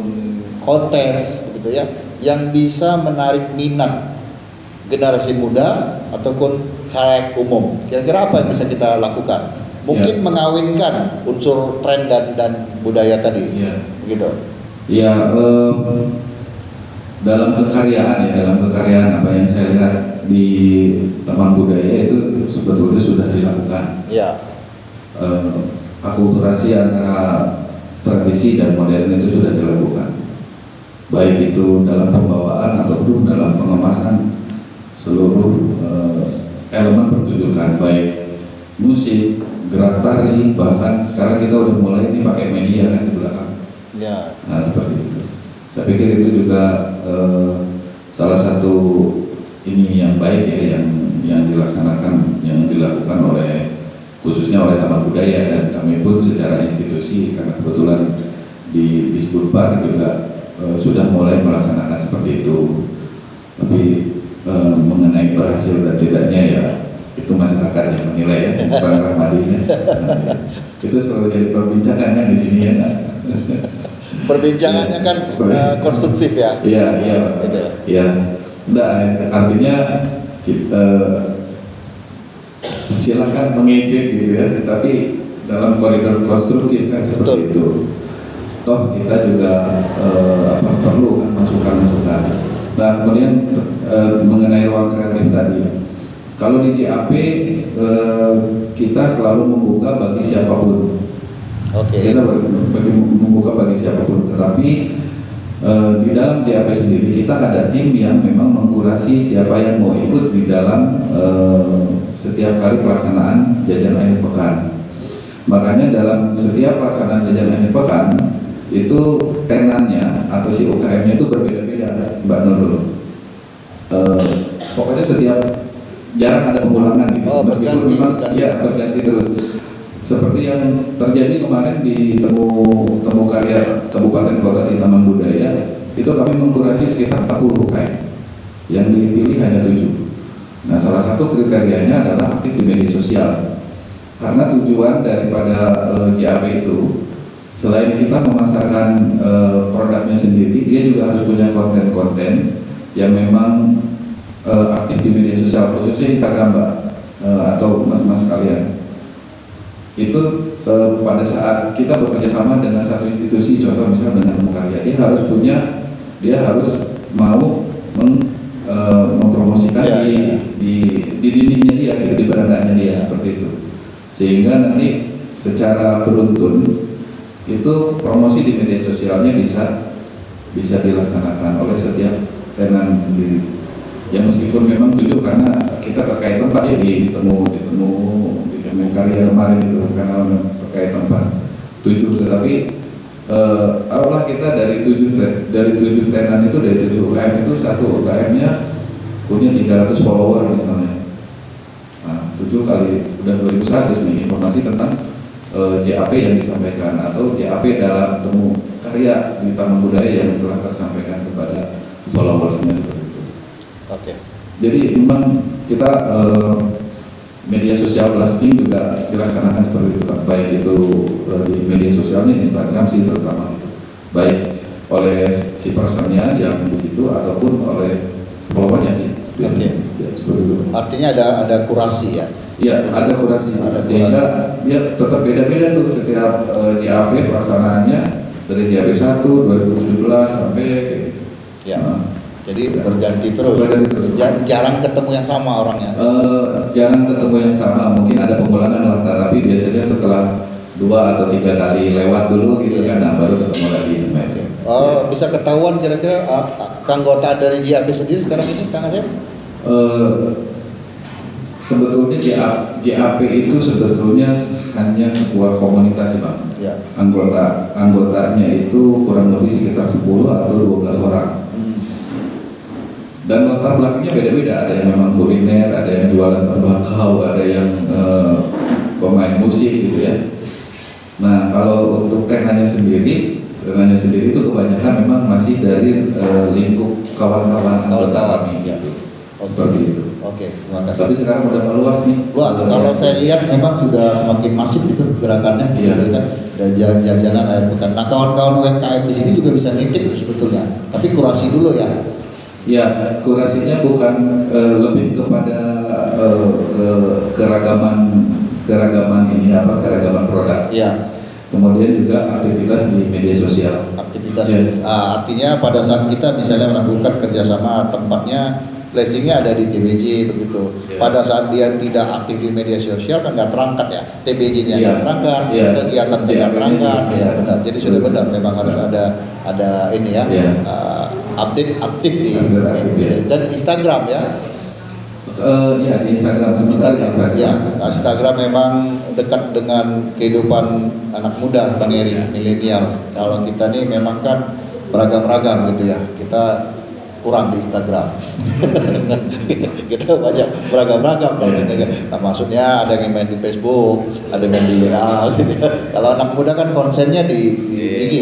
kontes gitu ya, yang bisa menarik minat generasi muda ataupun halayak umum. Kira-kira apa yang bisa kita lakukan? Mungkin mengawinkan unsur tren dan budaya tadi, begitu. Ya, dalam kekaryaan apa yang saya lihat di Taman Budaya itu sebetulnya sudah dilakukan. Ya. Akulturasi antara tradisi dan modern itu sudah dilakukan, baik itu dalam pembawaan ataupun dalam pengemasan seluruh elemen pertunjukan, baik musik, gerak tari, bahkan sekarang kita udah mulai ini pakai media kan di belakang. Ya. Nah seperti itu. Saya pikir itu juga salah satu ini yang baik ya, yang dilakukan oleh khususnya oleh Taman Budaya, dan kami pun secara institusi karena kebetulan di Disbudpar juga sudah mulai melaksanakan seperti itu. Tapi mengenai berhasil dan tidaknya ya itu masyarakat yang menilai ya, bukan Rahmadinya. Itu selalu jadi perbincangan kan di sini ya. Perbincangannya kan konstruktif ya. Iya. Iya. Enggak, artinya kita silakan mengejek gitu ya, tapi dalam koridor konstruktif kan seperti itu. Toh kita juga perlu kan masukan-masukan. Nah kemudian mengenai ruang kreatif tadi, kalau di JAP kita selalu membuka bagi siapapun. Kita membuka bagi siapapun, tetapi di dalam JAP sendiri kita ada tim yang memang mengkurasi siapa yang mau ikut di dalam setiap kali pelaksanaan jajan akhir pekan. Makanya dalam setiap pelaksanaan jajan akhir pekan itu tenannya atau si UKM-nya itu berbeda-beda, Mbak Nurul. Pokoknya setiap jarang ada pengulangan gitu. Meskipun memang berganti terus. Seperti yang terjadi kemarin di temu karya Kabupaten Kota di Taman Budaya, itu kami mengkurasi sekitar 40 UKM, yang dipilih hanya 7. Nah, salah satu kriterianya adalah aktif di media sosial, karena tujuan daripada JAP itu selain kita memasarkan produknya sendiri, dia juga harus punya konten-konten yang memang aktif di media sosial, khususnya Instagram, Mbak, atau mas-mas kalian. Itu pada saat kita bekerja sama dengan satu institusi, contoh misalnya dengan Temu Karya, dia harus mau mempromosikan di dindingnya dia, gitu, di berandaannya dia, seperti itu. Sehingga nanti secara beruntun itu promosi di media sosialnya bisa dilaksanakan oleh setiap tenan sendiri. Ya meskipun memang tujuh karena kita terkait tempat ya ditemu di Temu Karya kemarin itu karena terkait tempat 7, tetapi Allah kita dari 7 tenan itu, dari 7 UKM itu, satu UKM-nya punya 300 follower misalnya. Nah, 7 kali udah 2100 nih informasi tentang JAP yang disampaikan atau JAP dalam Temu Karya di Taman Budaya yang telah tersampaikan kepada followersnya seperti itu. Oke. Jadi memang kita media sosial blasting juga dilaksanakan seperti itu, Pak. Baik itu di media sosialnya, Instagram sih terutama gitu. Baik oleh si personnya yang di situ ataupun oleh followernya sih. Oke. Ya, seperti itu. Artinya ada kurasi ya. Iya, ada kurasi. Sehingga dia tetap beda-beda tuh setiap JAP pelaksanaannya dari JAP 1 2017 sampai Ya. Jadi berganti terus. Jarang ketemu yang sama orangnya. Jarang ketemu yang sama, mungkin ada pengulangan lah, tapi biasanya setelah 2 atau 3 kali lewat dulu gitu kan, nah baru ketemu lagi semuanya. Bisa ketahuan kira-kira anggota dari JAP sendiri sekarang ini, Kang Asep? Sebetulnya JAP itu sebetulnya hanya sebuah komunitas, Bang. Ya. Anggotanya itu kurang lebih sekitar 10 atau 12 orang. Dan latar belakangnya beda-beda, ada yang memang kuliner, ada yang jualan tembakau, ada yang pemain musik gitu ya. Nah kalau untuk tenannya sendiri itu kebanyakan memang masih dari lingkup kawan-kawan anggota kami gitu. Seperti itu. Oke, terima kasih. Tapi sekarang udah meluas nih. Luas. Kalau saya lihat memang sudah semakin masif itu gerakannya, Iya. gitu kan. Dan jalan-jalan air pekan. Nah, kawan-kawan UMKM di sini juga bisa nitip tuh sebetulnya. Tapi kurasi dulu ya. Ya, kurasinya bukan lebih kepada keragaman produk. Iya. Kemudian juga aktivitas di media sosial. Aktivitas. Ya. Artinya pada saat kita misalnya melakukan kerjasama, tempatnya placingnya ada di TBJ begitu. Ya. Pada saat dia tidak aktif di media sosial kan nggak terangkat ya. TBJ-nya nggak terangkat, Ya. kegiatan tidak terangkat. Ya benar. Jadi sudah benar. Memang harus ada ini ya. Ya. Update aktif di Update, dan Instagram ya. Ya di Instagram sebenarnya. Ya, Instagram memang dekat dengan kehidupan anak muda, Bang Eri, milenial. Kalau kita nih memang kan beragam-ragam gitu ya. Kita kurang di Instagram. Kita banyak beragam-ragam kalau kita kan. Nah, maksudnya ada yang main di Facebook, ada yang main di WA gitu ya. Kalau anak muda kan konsennya di IG.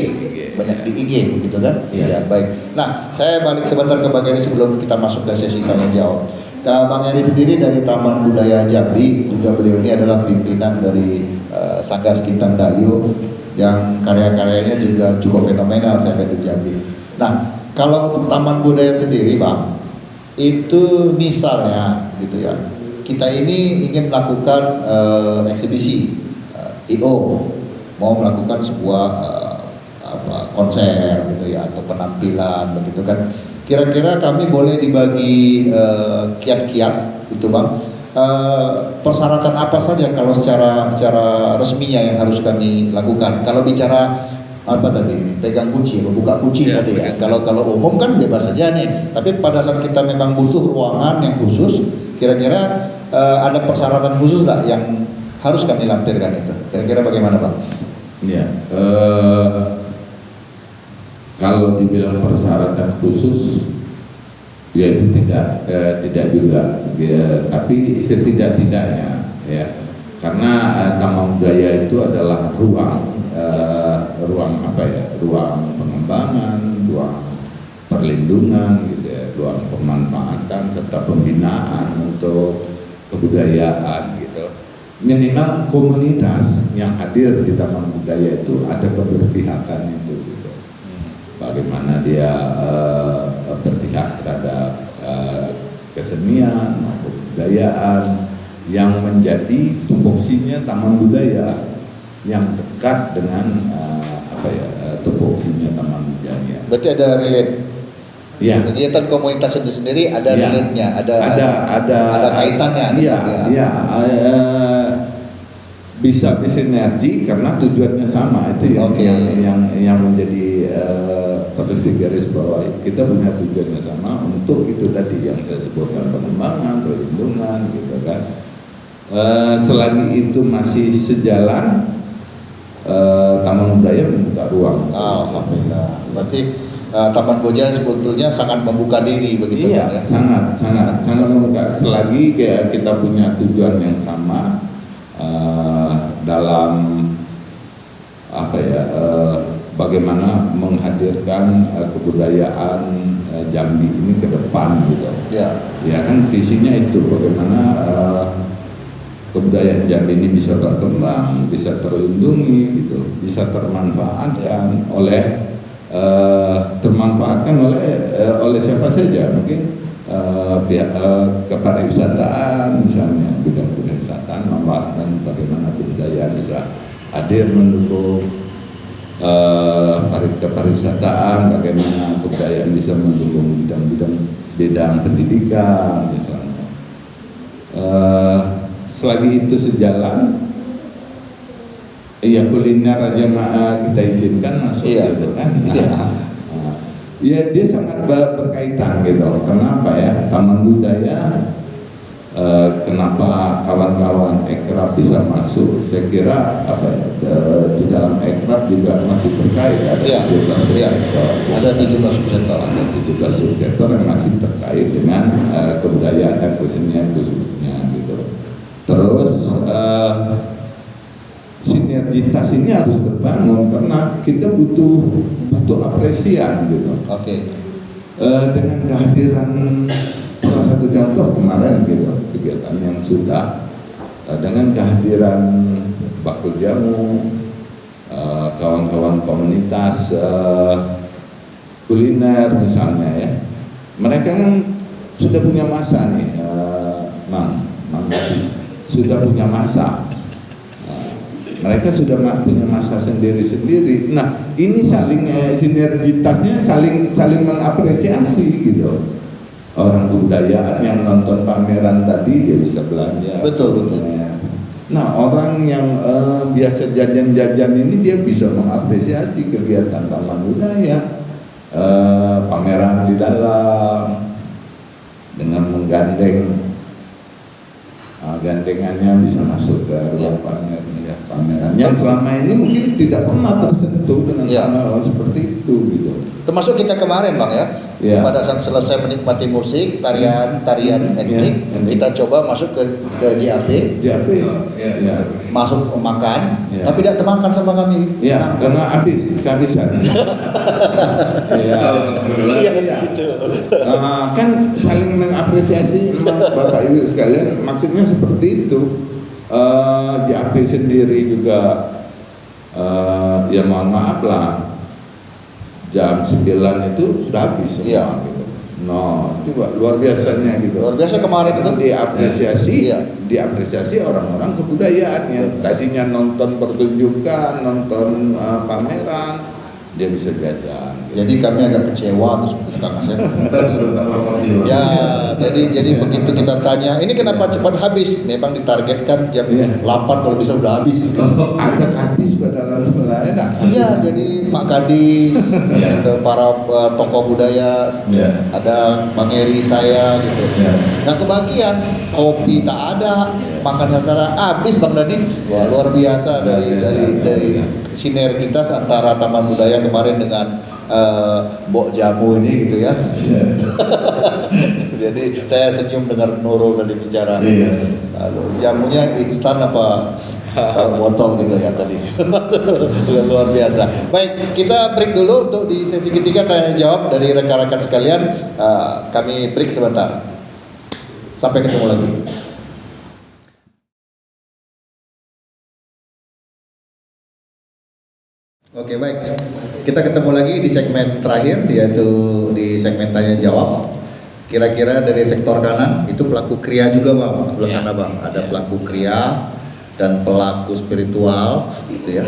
Banyak di IG begitu kan? Iya. Ya, baik. Nah, saya balik sebentar ke Bang Eri sebelum kita masuk ke sesi tanya jawab. Bang Eri sendiri dari Taman Budaya Jambi, juga beliau ini adalah pimpinan dari Sanggar Kintang Dayu yang karya-karyanya juga cukup fenomenal saya lihat di Jambi. Nah, kalau untuk Taman Budaya sendiri, Bang, itu misalnya gitu ya, kita ini ingin melakukan eksibisi IO, mau melakukan sebuah konser gitu ya, atau penampilan begitu kan. Kira-kira kami boleh dibagi kiat-kiat itu, Bang. Persyaratan apa saja kalau secara resminya yang harus kami lakukan? Kalau bicara apa tadi, pegang kunci, membuka kunci tadi ya. Kalau umum kan bebas saja nih. Tapi pada saat kita memang butuh ruangan yang khusus, kira-kira ada persyaratan khusus nggak yang harus kami lampirkan itu? Kira-kira bagaimana, Bang? Ya, kalau dibilang persyaratan khusus, ya itu tidak juga, ya, tapi setidak-tidaknya, ya, karena Taman Budaya itu adalah ruang pengembangan, ruang perlindungan, gitu ya, ruang pemanfaatan serta pembinaan untuk kebudayaan, gitu. Minimal komunitas yang hadir di Taman Budaya itu ada keberpihakan itu, gitu. Bagaimana dia berpihak terhadap kesenian maupun kebudayaan yang menjadi tupoksinya Taman Budaya. yang dekat dengan topoksinya Taman Budaya. Berarti ada relate. Ya. Kegiatan komunitas itu sendiri ada Ya. relate-nya, ada kaitannya. Iya, iya. Bisa bersinergi karena tujuannya sama, itu yang menjadi perlu digarisbawahi. Kita punya tujuannya sama untuk itu tadi yang saya sebutkan, pengembangan, perlindungan, gitu kan. Selagi itu masih sejalan, Taman Budaya membuka ruang. Alhamdulillah. Berarti Taman Budaya sebetulnya sangat membuka diri begitu iya, kan ya? sangat membuka. Selagi kita punya tujuan yang sama dalam bagaimana menghadirkan kebudayaan Jambi ini ke depan gitu. Ya. Ya kan visinya itu bagaimana kebudayaan Jambi ini bisa berkembang, bisa terlindungi gitu, bisa termanfaatkan oleh siapa saja, mungkin pihak kepariwisataan misalnya, bidang pariwisataan, dan bagaimana kebudayaan bisa hadir mendukung kepariwisataan, bagaimana kebudayaan bisa mendukung bidang pendidikan misalnya. Selagi itu sejalan, iya, kuliner aja kita izinkan masuk gitu kan. Ya dia sangat berkaitan gitu. Kenapa ya Taman Budaya? Kenapa kawan-kawan Ekrab bisa masuk? Saya kira di dalam Ekrab juga masih terkait ada 17 subsektor. Ada 17 subsektor. Ada 17 subsektor yang masih terkait dengan kebudayaan dan kesenian khususnya gitu. Terus sinergitas ini harus terbangun karena kita butuh apresian gitu. Dengan kehadiran salah satu contoh kemarin gitu, kegiatan yang sudah dengan kehadiran Bakul Jamu, kawan-kawan komunitas kuliner misalnya ya, mereka kan sudah punya masa nih, sudah punya masa. Mereka sudah punya masa sendiri-sendiri. Nah, ini saling sinergitasnya saling mengapresiasi gitu. Orang kebudayaan yang nonton pameran tadi dia bisa belanja. Betul. Nah, orang yang biasa jajan-jajan ini dia bisa mengapresiasi kegiatan Taman Budaya, pameran di dalam dengan menggandeng gandengannya bisa masuk ke ruang pameran yang selama ini mungkin tidak pernah tersentuh dengan pameran seperti itu gitu. Termasuk kita kemarin Bang ya. Pada saat selesai menikmati musik, tarian etnik, kita coba masuk ke JAP, masuk makan, tapi tidak termakan sama kami. Iya, karena kehabisan. Gitu. Kan saling mengapresiasi Bapak Ibu sekalian, maksudnya seperti itu. JAP sendiri juga ya mohon maaf lah, jam 9 itu sudah habis semua gitu. Coba luar biasanya gitu. Luar biasa kemarin itu diapresiasi orang-orang kebudayaan yang tadinya nonton pertunjukan, nonton pameran, dia bisa jajan. Jadi kami agak kecewa terus Kang Asep. Ya, jadi begitu kita tanya, ini kenapa cepat habis? Memang ditargetkan jam 8 kalau bisa udah habis. Ada kadis dalam sebenarnya. Iya, jadi Pak Kadis, gitu, para tokoh budaya, ada Bang Eri saya gitu. Yang kebagian kopi tak ada, makan habis Bang Dani. Wah, luar biasa dari sinergitas antara Taman Budaya kemarin dengan Bok Jamu ini gitu ya. Jadi saya senyum dengar Nurul tadi bicara. Lalu jamunya instan apa botol gitu ya tadi. Luar biasa. Baik, kita break dulu untuk di sesi ketiga tanya jawab dari rekan-rekan sekalian. Kami break sebentar. Sampai ketemu lagi. Oke, baik. Kita ketemu lagi di segmen terakhir, yaitu di segmen tanya jawab. Kira-kira dari sektor kanan itu pelaku kriya juga Bang, sebelah sana Bang. Ada pelaku kriya dan pelaku spiritual gitu ya.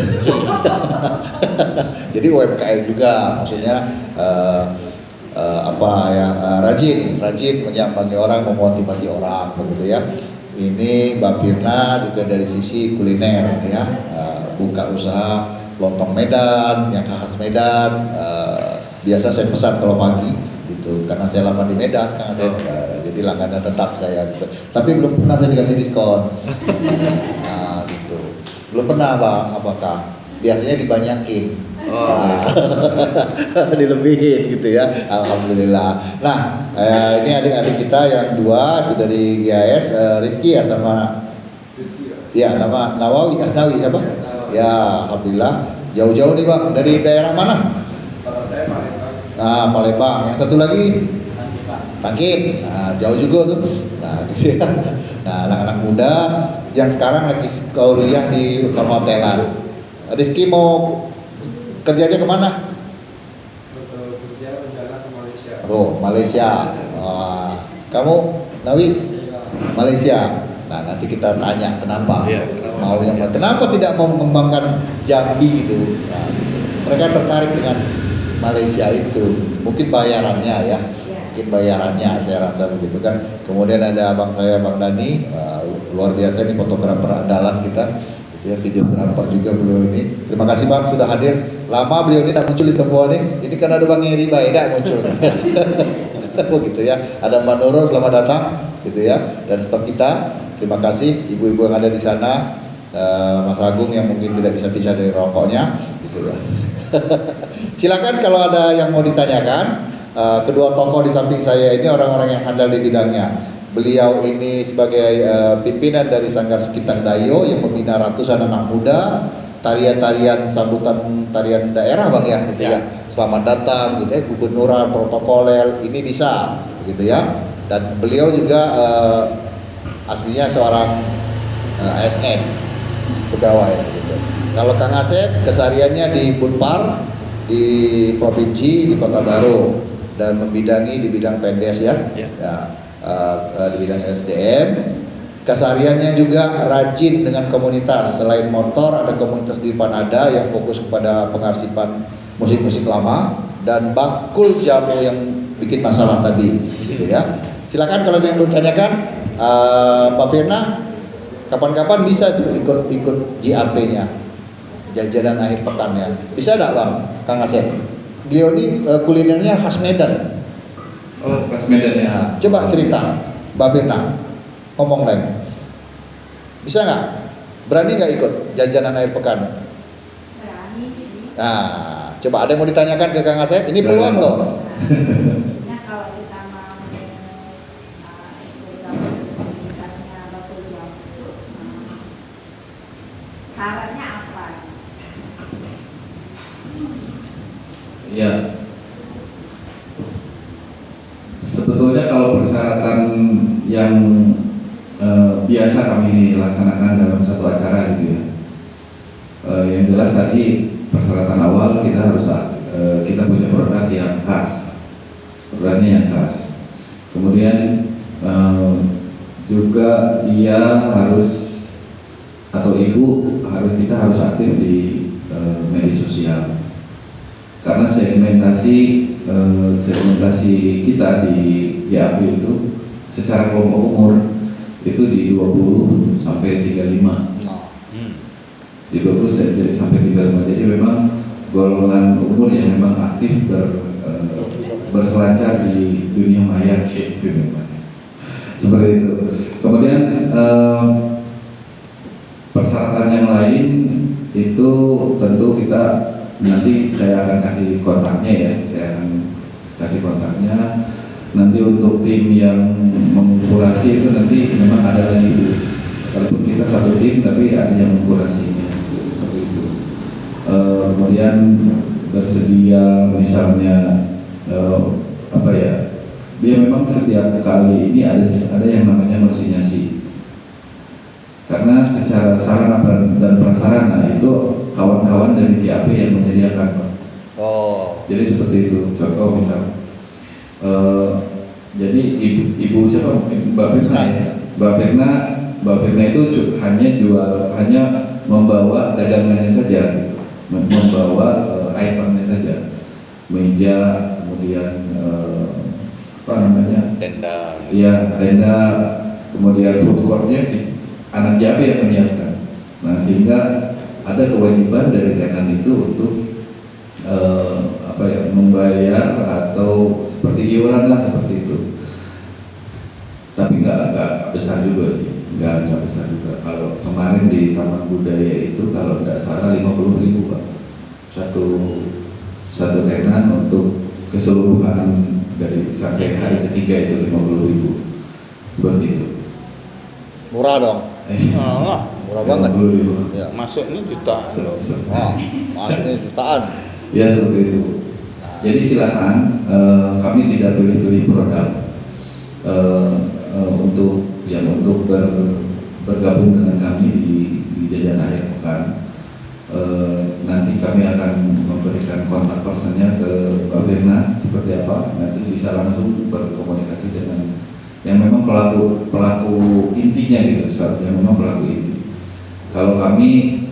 Jadi UMKM juga, maksudnya rajin menyambangi orang, memotivasi orang begitu ya. Ini Mbak Firna juga dari sisi kuliner ya, buka usaha lontong Medan yang khas Medan. Biasa saya pesan kalau pagi gitu, karena saya lama di Medan, karena saya jadi langganan tetap saya gitu. Tapi belum pernah saya dikasih diskon. Nah, gitu. Belum pernah Bang, apakah? Biasanya dibanyakin. Dilebihin gitu ya, alhamdulillah. Nah, ini adik-adik kita yang dua itu dari GIS, Rifki ya sama ya nama Nawawi Asnawi siapa? Ya, alhamdulillah. Jauh-jauh nih Bang, dari daerah mana? Kalau saya Palembang. Nah, Palembang. Yang satu lagi? Tangkit. Nah, jauh juga tuh. Nah, gitu ya. Nah, anak-anak muda yang sekarang lagi kuliah di perhotelan. Rifki mau kerjanya kemana? Untuk kerja rencana ke Malaysia. Oh, Malaysia. Kamu, Nawi? Malaysia. Nah, nanti kita tanya kenapa. Iya, kenapa Mau yang Malaysia? kenapa tidak mau mengembangkan Jambi gitu. Nah, mereka tertarik dengan Malaysia itu. Mungkin bayarannya ya. Mungkin bayarannya saya rasa begitu kan. Kemudian ada abang saya Bang Dani, luar biasa nih fotografer andalan kita. Ya, videografer juga beliau ini. Terima kasih Bang sudah hadir. Lama beliau ini tak muncul di tempat ini. Ini kan ada Bang Eri tidak muncul. Oh gitu ya. Ada Mbak Nurul, selamat datang gitu ya. Dan stok kita. Terima kasih ibu-ibu yang ada di sana. Mas Agung yang mungkin tidak bisa pisah dari rokoknya gitu ya. Silakan kalau ada yang mau ditanyakan. Kedua tokoh di samping saya ini orang-orang yang handal di bidangnya. Beliau ini sebagai pimpinan dari Sanggar Sekitang Dayo yang membina ratusan anak muda, tarian-tarian sambutan tarian daerah Bang ya, gitu ya. Selamat datang gitu ya, gubernuran, protokoler, ini bisa gitu ya. Dan beliau juga aslinya seorang ASN, pegawai gitu. Kalau Kang Asep kesehariannya di Bunpar, di provinsi, di Kota Baru, dan membidangi di bidang PNDS ya. Di bidang SDM. Kesehariannya juga rajin dengan komunitas. Selain motor, ada komunitas di Panada yang fokus kepada pengarsipan musik-musik lama dan bakul jamu yang bikin masalah tadi gitu ya. Silakan kalau ada yang mau ditanyakan, Pak Firna kapan-kapan bisa tuh ikut JAP-nya, jajanan akhir pekannya. Bisa enggak Bang Kang Asep? Beliau ini kulinernya khas Medan. Oh, pas Medan ya. Nah, coba cerita, Mbak Firna, ngomong lain. Bisa nggak? Berani nggak ikut jajanan akhir pekan? Berani. Nah, coba ada yang mau ditanyakan ke Kang Asep? Ini peluang loh. Nah, kalau kita mau komunitasnya bakul jamu itu syaratnya apa? Iya. Sebetulnya kalau persyaratan yang biasa kami laksanakan dalam satu acara gitu ya, yang jelas tadi persyaratan awal kita harus kita punya produk yang khas, produknya yang khas. Kemudian juga dia harus atau ibu harus kita harus aktif di media sosial karena segmentasi kita di GAP itu secara kelompok umur itu di 20 sampai 35. Di 20 sampai 35. Jadi memang golongan umur yang memang aktif berselancar di dunia maya gitu memang. Seperti itu. Kemudian persyaratan yang lain itu tentu kita nanti saya akan kasih kontaknya ya, saya akan kasih kontaknya. Nanti untuk tim yang mengkurasi itu nanti memang ada lagi, walaupun kita satu tim tapi ada yang mengkurasinya seperti itu. Kemudian bersedia misalnya dia memang setiap kali ini ada yang namanya konsinyasi. Karena secara sarana dan prasarana itu kawan-kawan dari GAP yang menyediakan. Oh. Jadi seperti itu. Contoh misal, jadi ibu siapa? Mbak Firna ya. Mbak Firna Mbak Firna itu hanya membawa dagangannya saja, gitu. Membawa itemnya saja, meja, kemudian apa namanya, Tenda. ya tenda, kemudian food courtnya anak JAB yang menyiapkan. Nah, sehingga ada kewajiban dari tenan itu untuk membayar atau seperti iuran lah, seperti itu. Tapi nggak besar juga sih, nggak besar juga. Kalau kemarin di Taman Budaya itu kalau tidak salah 50.000 Pak, satu tenan untuk keseluruhan dari sampai hari ketiga itu 50.000, seperti itu. Murah dong. Oh, Murah banget. 50.000. Ya. masuknya jutaan. Wah, masuknya jutaan. Ya seperti itu. Jadi silakan, kami tidak pilih-pilih produk untuk bergabung dengan kami di Jajan Akhir Pekan. Nanti kami akan memberikan kontak personnya ke Mbak Firna seperti apa. Nanti bisa langsung berkomunikasi dengan yang memang pelaku intinya gitu, yang memang pelaku inti. Kalau kami,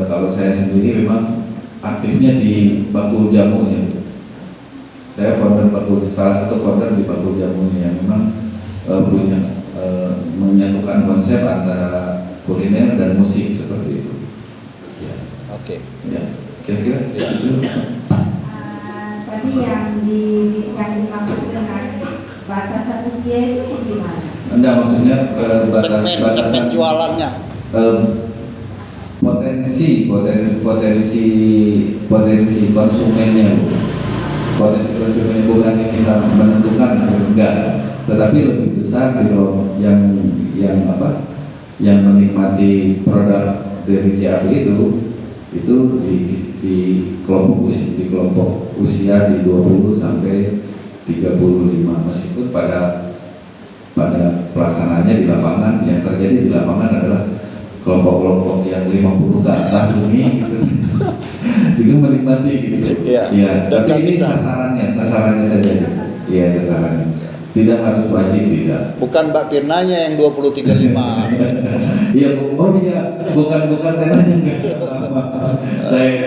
kalau saya sendiri memang aktifnya di Bakul Jamunya. Saya salah satu founder di Bakul Jamunya yang memang punya menyatukan konsep antara kuliner dan musik seperti itu. Ya. Oke. Ya. Kira-kira Ya. itu. Tadi yang dimaksud dengan batasan usia itu gimana? Enggak, maksudnya batasan Segmen jualannya. potensi konsumennya, potensi konsumennya bukan yang kita menentukan, enggak, tetapi lebih besar gitu yang menikmati produk dari JAB itu di kelompok usia di 20 sampai 35, meskipun pada pelaksanaannya di lapangan yang terjadi di lapangan adalah kelompok-kelompok yang 50 ke atas ini gitu. Juga menikmati gitu. Iya. Ya, Dan tapi ini bisa. sasarannya saja. Iya, sasarannya. Tidak harus wajib, tidak. Bukan Mbak Firnanya yang 20-35. Iya, bukan tenanya enggak. Saya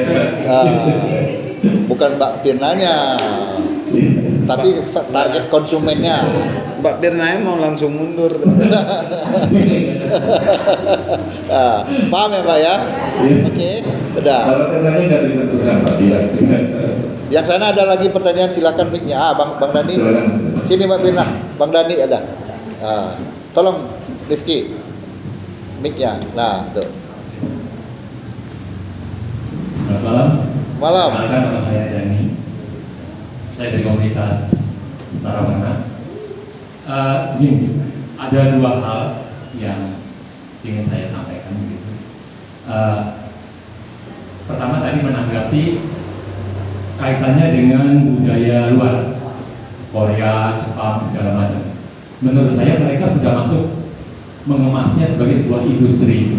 Bukan Mbak Firnanya. Tapi target konsumennya. Mbak Firna mau langsung mundur. Paham ya Pak ya? Oke, udah. Kalau tenanya nggak ditentukan Pak, tidak. Yang sana ada lagi pertanyaan, silakan mic-nya. Bang Dani. Silakan. Sini Mbak Firna. Bang Dani ada. Tolong Rifki. Mic-nya. Nah, tuh. Selamat malam. Malam. Perkenalkan, nama saya Dani. Saya dari komunitas Setara Warna. Gini, ada dua hal yang ingin saya sampaikan gitu. Pertama tadi menanggapi kaitannya dengan budaya luar, Korea, Jepang, segala macam. Menurut saya mereka sudah masuk mengemasnya sebagai sebuah industri.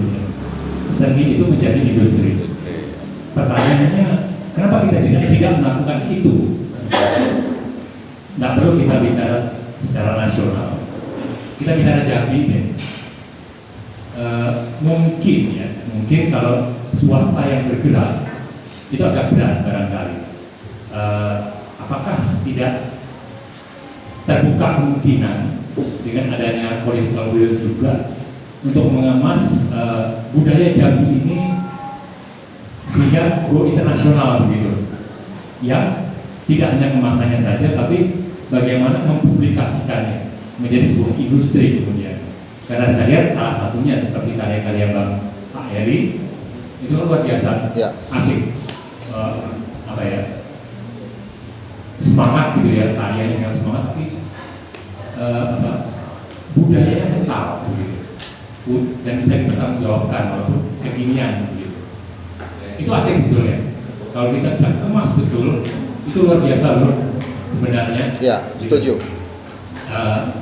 Seni itu menjadi industri. Pertanyaannya, kenapa kita tidak melakukan itu? Tidak perlu kita bicara secara nasional. Kita bicara Jambi deh. Mungkin kalau swasta yang bergerak itu agak berat barangkali. Apakah tidak terbuka kemungkinan dengan adanya political will juga untuk mengemas budaya Jambi ini sehingga go internasional begitu, yang tidak hanya kemasannya saja, tapi bagaimana mempublikasikannya menjadi sebuah industri kemudian. Karena saya lihat salah satunya seperti karya-karya Bang Pak Heri itu luar biasa, Ya. asik, semangat gitu ya, karyanya yang semangat, tapi budayanya tetap begitu, dan bisa dipertanggungjawabkan walaupun kekinian begitu. Itu asik sebetulnya. Kalau kita bisa kemas betul, itu luar biasa loh sebenarnya. Ya, setuju.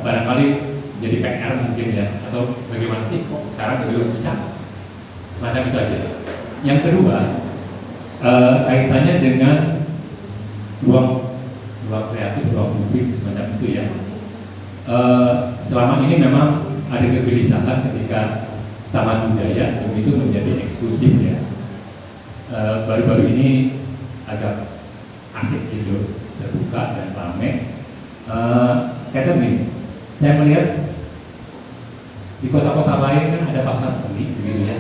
Barangkali jadi PR mungkin ya, atau bagaimana sih kok sekarang belum bisa, macam itu aja. Yang kedua, kaitannya dengan ruang kreatif, ruang publik semacam itu ya. Selama ini memang ada kegelisahan ketika taman budaya dan itu menjadi eksklusif ya. Baru-baru ini agak asik gitu, terbuka dan ramai. Kata begini, saya melihat di kota-kota lain kan ada pasar seni begitu ya.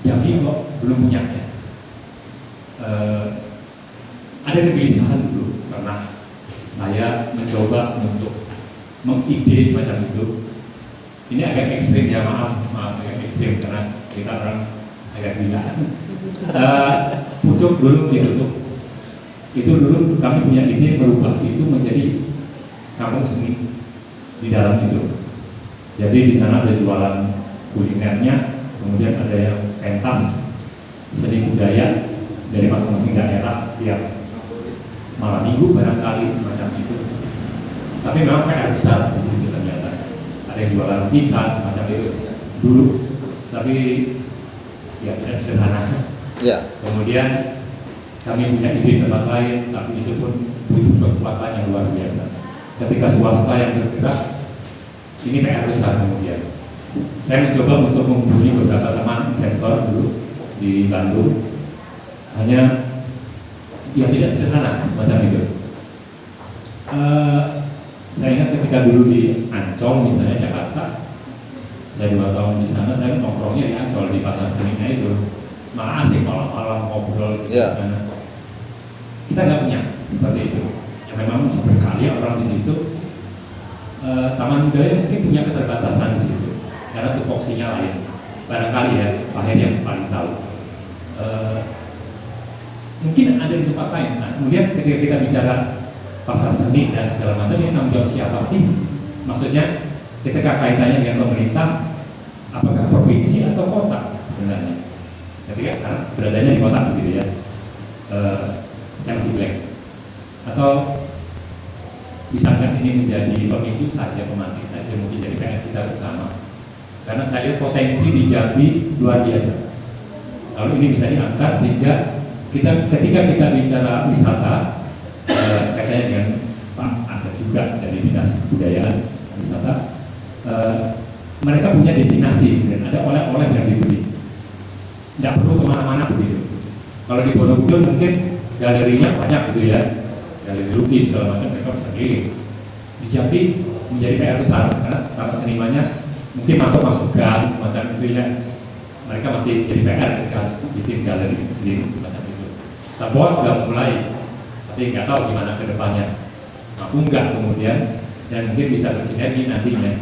Jambi kok belum punya ya. Ada kegelisahan dulu karena saya mencoba untuk mengide semacam itu. Ini agak ekstrim ya, maaf agak ekstrim karena kita orang agak gila. Pucuk dulu ditutup. Itu dulu kami punya ide merubah itu menjadi kampung seni di dalam itu. Jadi di sana ada jualan kulinernya, kemudian ada yang pentas seni budaya dari masing-masing daerah tiap malam minggu barangkali semacam itu. Tapi memang PR besar di situ ternyata. Ada yang jualan lukisan semacam itu dulu, tapi ya tidak sederhana. Ya. Kemudian kami punya ide tempat lain, tapi itu pun butuh kekuatan yang luar biasa. Ketika swasta yang bergerak, ini PR besar kemudian. Saya mencoba untuk menghubungi beberapa teman investor dulu di Bandung, hanya ya tidak sederhana semacam itu. Saya ingat ketika dulu di Ancol misalnya Jakarta, saya 2 tahun di sana, saya nongkrongnya di Ancol di pasar seninya itu, malah asik malam-malam ngobrol di sana. Kita nggak punya seperti itu. Ya memang seringkali orang di situ taman budaya mungkin punya keterbatasan di situ karena tupoksinya lain. Barangkali ya, Pak Heri yang paling tahu. Mungkin ada di tempat lain. Nah, kemudian ketika kita bicara pasar seni dan segala macam, ini tanggung jawab siapa sih? Maksudnya ketika kaitannya dengan pemerintah, apakah provinsi atau kota sebenarnya? Ketika karena beradanya di kota begitu ya, saya masih blank. Atau misalkan ini menjadi pemicu saja, pemantik saja, mungkin jadi PR kita bersama. Karena saya lihat potensi di Jambi luar biasa. Kalau ini bisa diangkat sehingga ketika kita bicara wisata, kaitannya dengan Pak Asep juga dari Dinas Kebudayaan Wisata, mereka punya destinasi dan ada oleh-oleh yang dibeli. Tidak perlu kemana-mana begitu. Kalau di Borobudur mungkin galerinya banyak gitu ya, galeri lukis segala macam, mereka bisa keliling. Di Jambi menjadi PR besar karena para senimannya mungkin masuk gang macam itu ya, mereka masih jadi PR ketika bikin galeri sendiri macam itu. Tapua sudah mulai, tapi nggak tahu gimana ke depannya. Mampu nggak kemudian dan mungkin bisa bersinergi nantinya.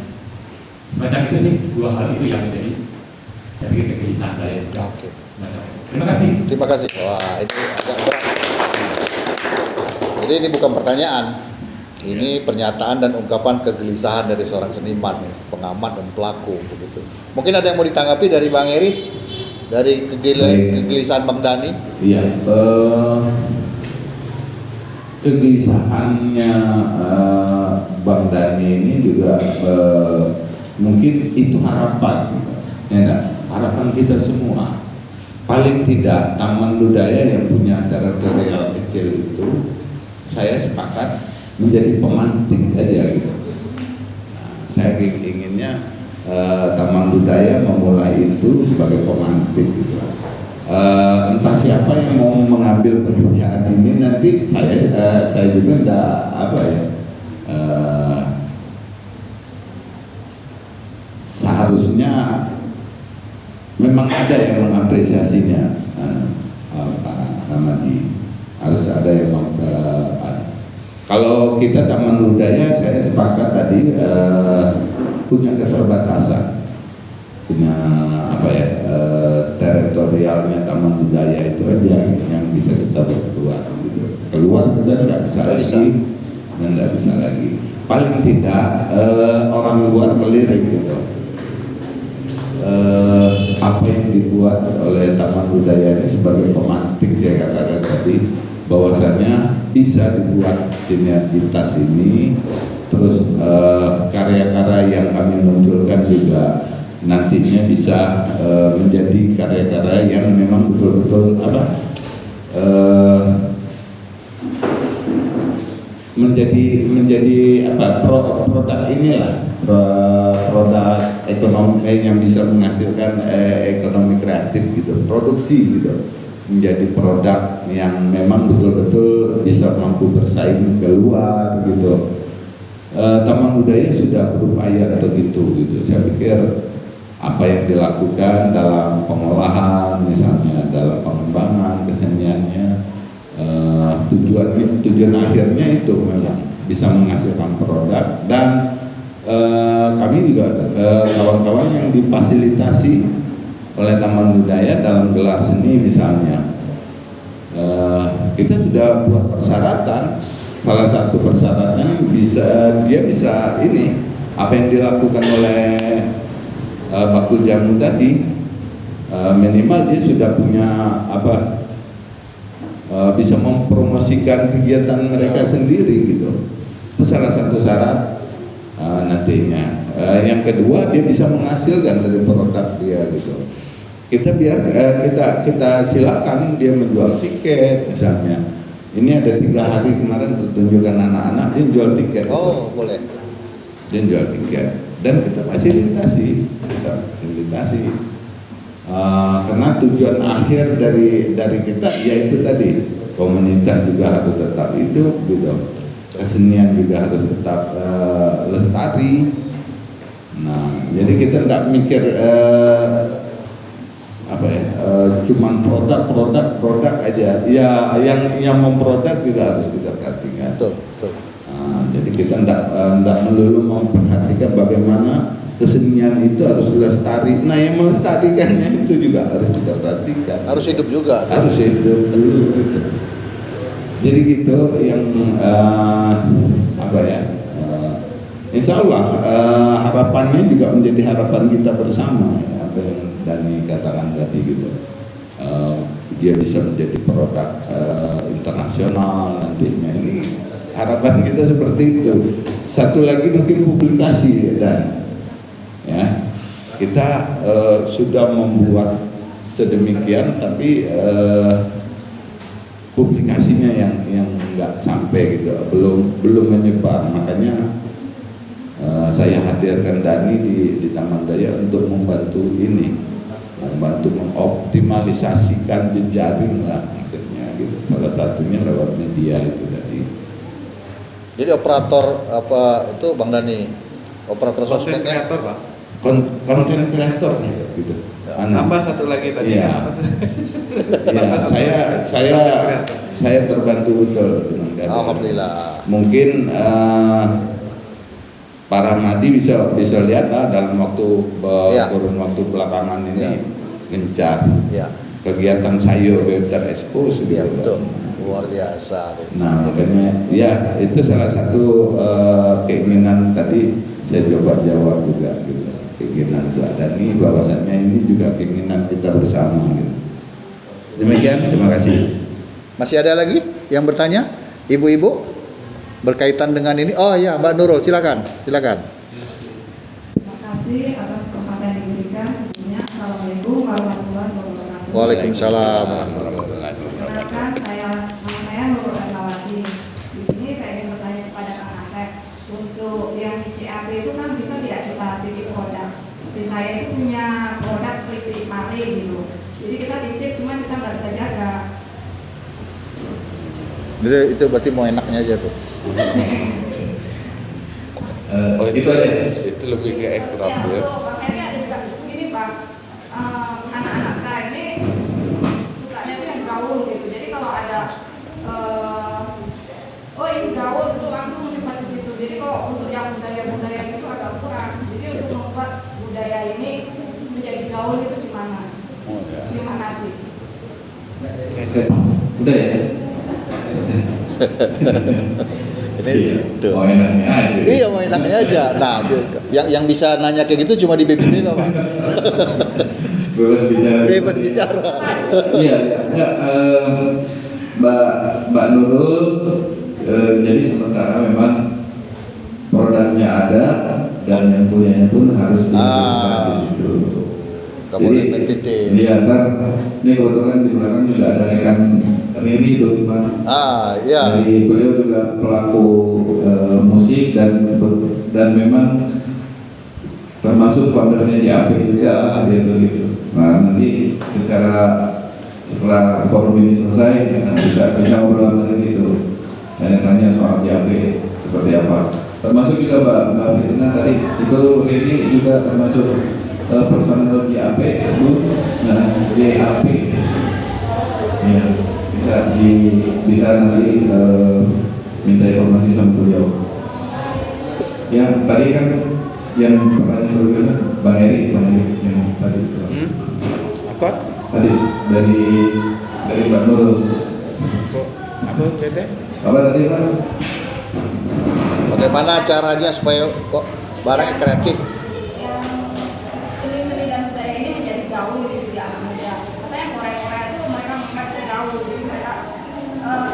Semacam itu sih, 2 hal itu yang menjadi saya pikir kegelisahan saya. Oke. Terima kasih. Terima kasih. Wah, ini agak berat. Jadi ini bukan pertanyaan. Ini pernyataan dan ungkapan kegelisahan dari seorang seniman, pengamat dan pelaku begitu. Mungkin ada yang mau ditanggapi dari Bang Eri, dari kegelisahan Bang Dhani? Iya, kegelisahannya Bang Dhani ini juga mungkin itu harapan, ya enggak? Harapan kita semua. Paling tidak taman budaya yang punya teritorial kecil itu, saya sepakat menjadi pemantik aja gitu. Nah, saya inginnya taman budaya memulai itu sebagai pemantik gitu. Entah siapa yang mau mengambil pekerjaan ini nanti saya juga enggak apa ya, seharusnya memang ada yang mengapresiasinya, Pak Hamadi, harus ada yang kalau kita taman budaya, saya sepakat tadi punya keterbatasan, punya apa ya, teritorialnya taman budaya itu aja yang bisa kita berkeluar gitu. Keluar kita nggak bisa lagi dan nggak bisa lagi. Paling tidak orang luar melirik gitu. Apa yang dibuat oleh taman budaya ini sebagai pemantik, saya katakan tadi, bahwasanya bisa dibuat sinergitas ini, terus karya-karya yang kami munculkan juga nantinya bisa menjadi karya-karya yang memang betul-betul menjadi apa, produk inilah, produk ekonomi yang bisa menghasilkan ekonomi kreatif gitu, produksi gitu, menjadi produk yang memang betul-betul bisa mampu bersaing keluar gitu. Taman Budaya sudah berupaya untuk itu gitu. Saya pikir apa yang dilakukan dalam pengolahan, misalnya dalam pengembangan keseniannya, tujuan akhirnya itu memang bisa menghasilkan produk. Dan kami juga kawan-kawan yang difasilitasi oleh Taman Budaya dalam gelar seni misalnya, kita sudah buat persyaratan. Salah satu persyaratan dia bisa ini apa yang dilakukan oleh Bakul Jamu tadi, minimal dia sudah punya apa, bisa mempromosikan kegiatan mereka sendiri gitu. Itu salah satu syarat nantinya. Yang kedua, dia bisa menghasilkan dari produk dia gitu. Kita kita silakan dia menjual tiket misalnya. Ini ada 3 hari kemarin pertunjukan anak-anak, dia jual tiket. Oh, boleh. Dia jual tiket dan kita fasilitasi. Karena tujuan akhir dari kita yaitu tadi, komunitas juga harus tetap hidup gitu, kesenian juga harus tetap lestari. Nah, jadi kita tidak mikir apa ya, cuman produk aja. Ya, yang memproduk juga harus kita perhatikan. Betul. Nah, jadi kita tidak melulu memperhatikan bagaimana kesenian itu harus lestari. Nah, yang melestarikannya itu juga harus kita perhatikan. Harus hidup juga. Harus hidup dulu. Gitu. Jadi gitu yang apa ya? Insya Allah harapannya juga menjadi harapan kita bersama. Apa yang Dani katakan tadi gitu. Dia bisa menjadi produk internasional nantinya. Ini harapan kita seperti itu. Satu lagi mungkin publikasi dan ya kita sudah membuat sedemikian tapi publikasinya yang nggak sampai gitu, belum menyebar. Makanya saya hadirkan Dani di Taman Daya untuk membantu ini, membantu mengoptimalisasikan jejaring lah maksudnya gitu. Salah satunya lewat media itu tadi. Jadi operator apa itu Bang Dani? Operator Konten sosmednya? kreator, Pak. Konten kreator gitu. Tambah satu lagi tadi. Iya. Ya, saya terbantu betul dengan kehadiran. Alhamdulillah. Mungkin para Madi bisa lihat lah dalam waktu kurun waktu belakangan ini gencar. Ya. Kegiatan sayur Webster Expo gitu. Iya betul. Luar biasa. Nah, makanya ya itu salah satu keinginan tadi saya coba jawab juga gitu. Keinginan Mbak Dani bahwasannya ini juga keinginan kita bersama gitu. Demikian, terima kasih. Masih ada lagi yang bertanya? Ibu-ibu berkaitan dengan ini? Oh ya, Mbak Nurul, silakan. Terima kasih atas kesempatan yang diberikan. Sebelumnya, Assalamualaikum warahmatullahi wabarakatuh. Waalaikumsalam. Perkenalkan, nama saya Nurul Erlawati. Di sini saya ingin bertanya kepada Kang Asep. Untuk yang di CAP itu kan bisa tidak kita titip produk. Di saya itu punya produk keripik mari gitu. Jadi kita titip, cuma kita nggak bisa jaga. Itu berarti mau enaknya aja tuh. itu aja. Itu lebih ke ekrab ya. Untuk akhirnya ada juga gini Pak, anak-anak sekarang ini sukanya itu yang gaul gitu. Jadi kalau ada oh ini gaul itu langsung cepat di situ. Jadi kok untuk yang budaya-budaya itu agak kurang. Jadi untuk membuat budaya ini menjadi gaul itu gimana? Terima kasih. Udah ya? Ini tuh. Mau enaknya aja. Iya, mau enaknya aja. Nah, yang bisa nanya kayak gitu cuma di BBB Pak. Bebas bicara. Bebas bicara. Iya, enggak, Mbak Nurul, jadi sementara memang produknya ada dan yang punyanya pun harus dilakukan di situ. Gak boleh main titik. Iya, ini kebetulan di belakang juga ada rekan Riri tuh, Pak. Iya. Dari beliau juga pelaku musik dan memang termasuk foundernya JAP juga ada itu gitu. Nah nanti setelah forum ini selesai bisa ngobrol sama itu, tanya soal JAP seperti apa. Termasuk juga Mbak Firna tadi itu ini juga termasuk personel JAP Bu. Nah JAP ya bisa nanti minta informasi sama beliau. Ya tadi kan yang pertanyaan berbeda Bang Eri yang tadi Apa? tadi dari Mbak Nurul. Apa Tete? Apa tadi Pak? Bagaimana caranya supaya kok barangnya kreatif? Yang seni-seni dan budaya ini menjadi gaul gitu di anak muda. Maksudnya Korea itu mereka mengenal gaul, jadi mereka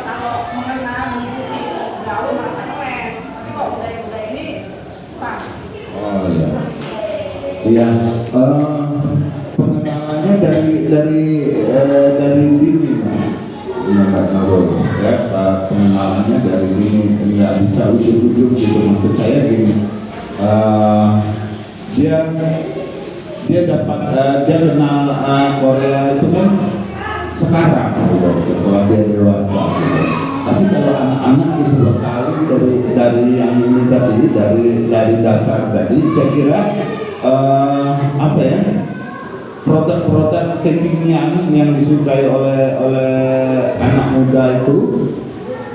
kalau mengenal mengikuti gaul merasa keren. Tapi kok budaya-budaya ini kurang. Oh iya. Iya. Pengenalannya dari dini, Pak. Ya, Pak Nurul. Ya, pengenalannya dari dini. Nggak bisa ujuk-ujuk gitu. Maksud saya gini. Dia dapat dia kenal Korea itu kan sekarang gitu, setelah dia dewasa gitu. Tapi kalau anak-anak itu berkali dari yang ini tadi, dari dasar tadi, saya kira apa ya, produk-produk kekinian yang disukai oleh anak muda itu,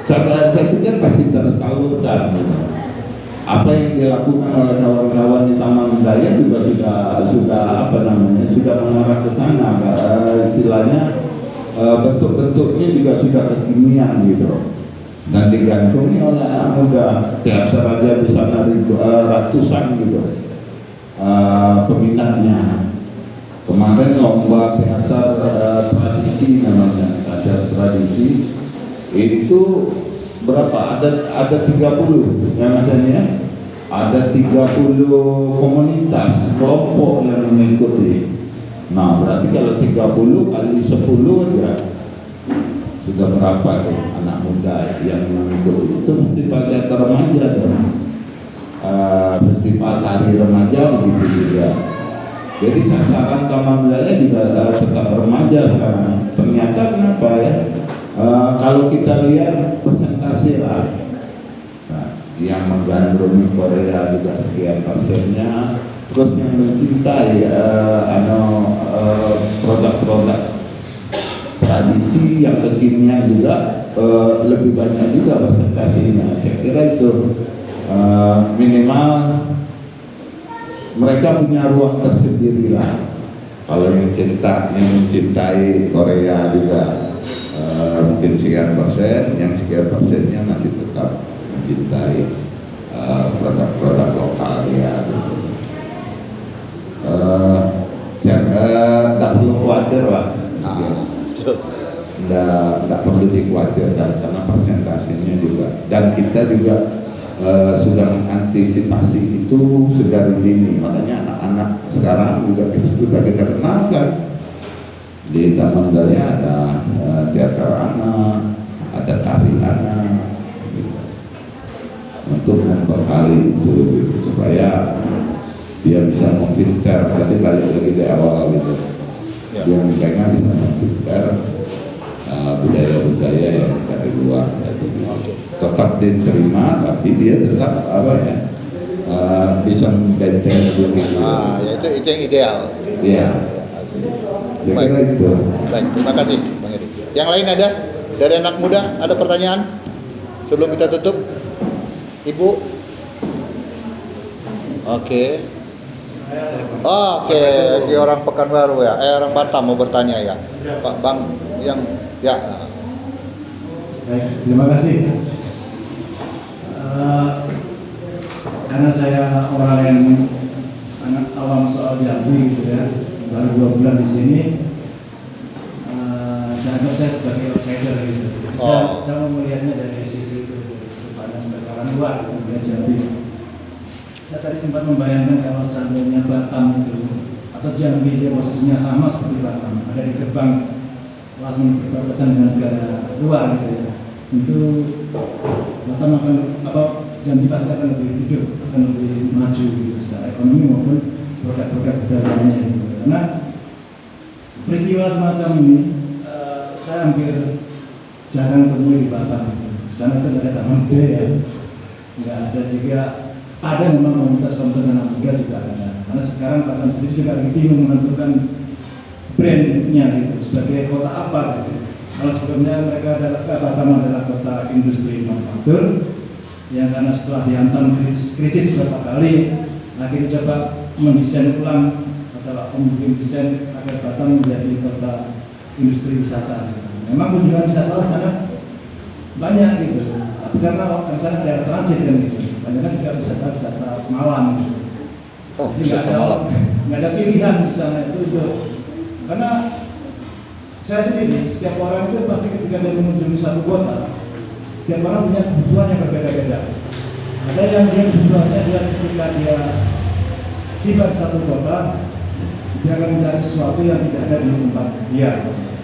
saya pikir pasti tersalurkan gitu. Apa yang dilakukan oleh kawan-kawan di Taman Budaya juga sudah mengarah ke sana. Istilahnya bentuk-bentuknya juga sudah kekinian gitu, dan digantungin oleh anak muda. Teater aja bisa dari ratusan gitu peminatnya. Kemarin lomba teater tradisi namanya, teater tradisi itu berapa? Ada 30 yang adanya. Ada 30 komunitas kelompok yang mengikuti. Nah, berarti kalau 30 kali 10 aja sudah berapa tuh anak muda yang mengikuti. Itu festival teater remaja dong. Festival tari remaja begitu juga. Jadi sasaran Taman Budaya juga tetap remaja sekarang. Ternyata kenapa ya? Kalau kita lihat persentase lah, nah, yang menggandrungi Korea juga sekian persennya, terus yang mencintai produk-produk tradisi yang kekinian juga lebih banyak juga persentasenya. Saya kira itu minimal mereka punya ruang tersendiri lah. Kalau yang mencintai Korea juga mungkin sekian persen, yang sekian persennya masih tetap mencintai produk-produk lokal ya. Tidak perlu khawatir lah, tidak perlu dikhawatirkan karena persentasenya juga, dan kita juga sudah mengantisipasi itu sedari dini. Makanya anak-anak sekarang juga kita kenalkan. Di Taman Budaya ada teater anak, ada tari anak, gitu. Untuk membekali itu gitu, supaya dia bisa memfilter. Tadi balik lagi dari awal gitu, dia mereka bisa memfilter budaya-budaya yang dari luar. Jadi tetap diterima, tapi dia tetap bisa membentengi diri. Ya itu yang ideal. Iya. Baik. Baik, terima kasih Bang Edi. Yang lain ada? Dari anak muda ada pertanyaan? Sebelum kita tutup, Ibu. Oke. Di orang Pekanbaru ya, orang Batam mau bertanya ya, Pak Bang yang ya. Baik, terima kasih. Karena saya orang yang sangat awam soal Jambi gitu ya, baru 2 bulan di sini, saya anggap saya sebagai outsider gitu. Saya melihatnya dari sisi itu, pandang sebagai orang luar melihat Jambi. Saya tadi sempat membayangkan kalau seandainya Batam itu atau Jambi dia posisinya sama seperti Batam, ada di gerbang langsung berbatasan dengan negara luar gitu ya. Tentu Batam akan Jambi pasti akan lebih hidup, akan lebih maju gitu, secara ekonomi maupun produk-produk budayanya gitu. Karena peristiwa semacam ini saya hampir jarang temui di Batam. Di sana itu ada taman budaya, nggak ada juga, ada memang komunitas-komunitas anak muda juga ada. Karena sekarang Batam sendiri juga lagi bingung menentukan brandnya gitu, sebagai kota apa gitu. Kalau sebelumnya mereka adalah Batam adalah kota industri manufaktur, yang karena setelah dihantam krisis beberapa kali, akhirnya coba mendesain ulang atau membuat desain agar Batam menjadi kota industri wisata. Memang kunjungan wisatawan sana banyak gitu, tapi karena di sana ada transit kan gitu, banyak kan juga wisata malam. Gitu. Oh, jadi wisata malam. Nggak ada pilihan di sana itu. Karena saya sendiri, setiap orang itu pasti ketika dia mengunjungi satu kota, setiap orang punya kebutuhan yang berbeda-beda. Ada yang dia kebutuhannya dia ketika dia tiba di satu kota, dia akan mencari sesuatu yang tidak ada di tempat dia.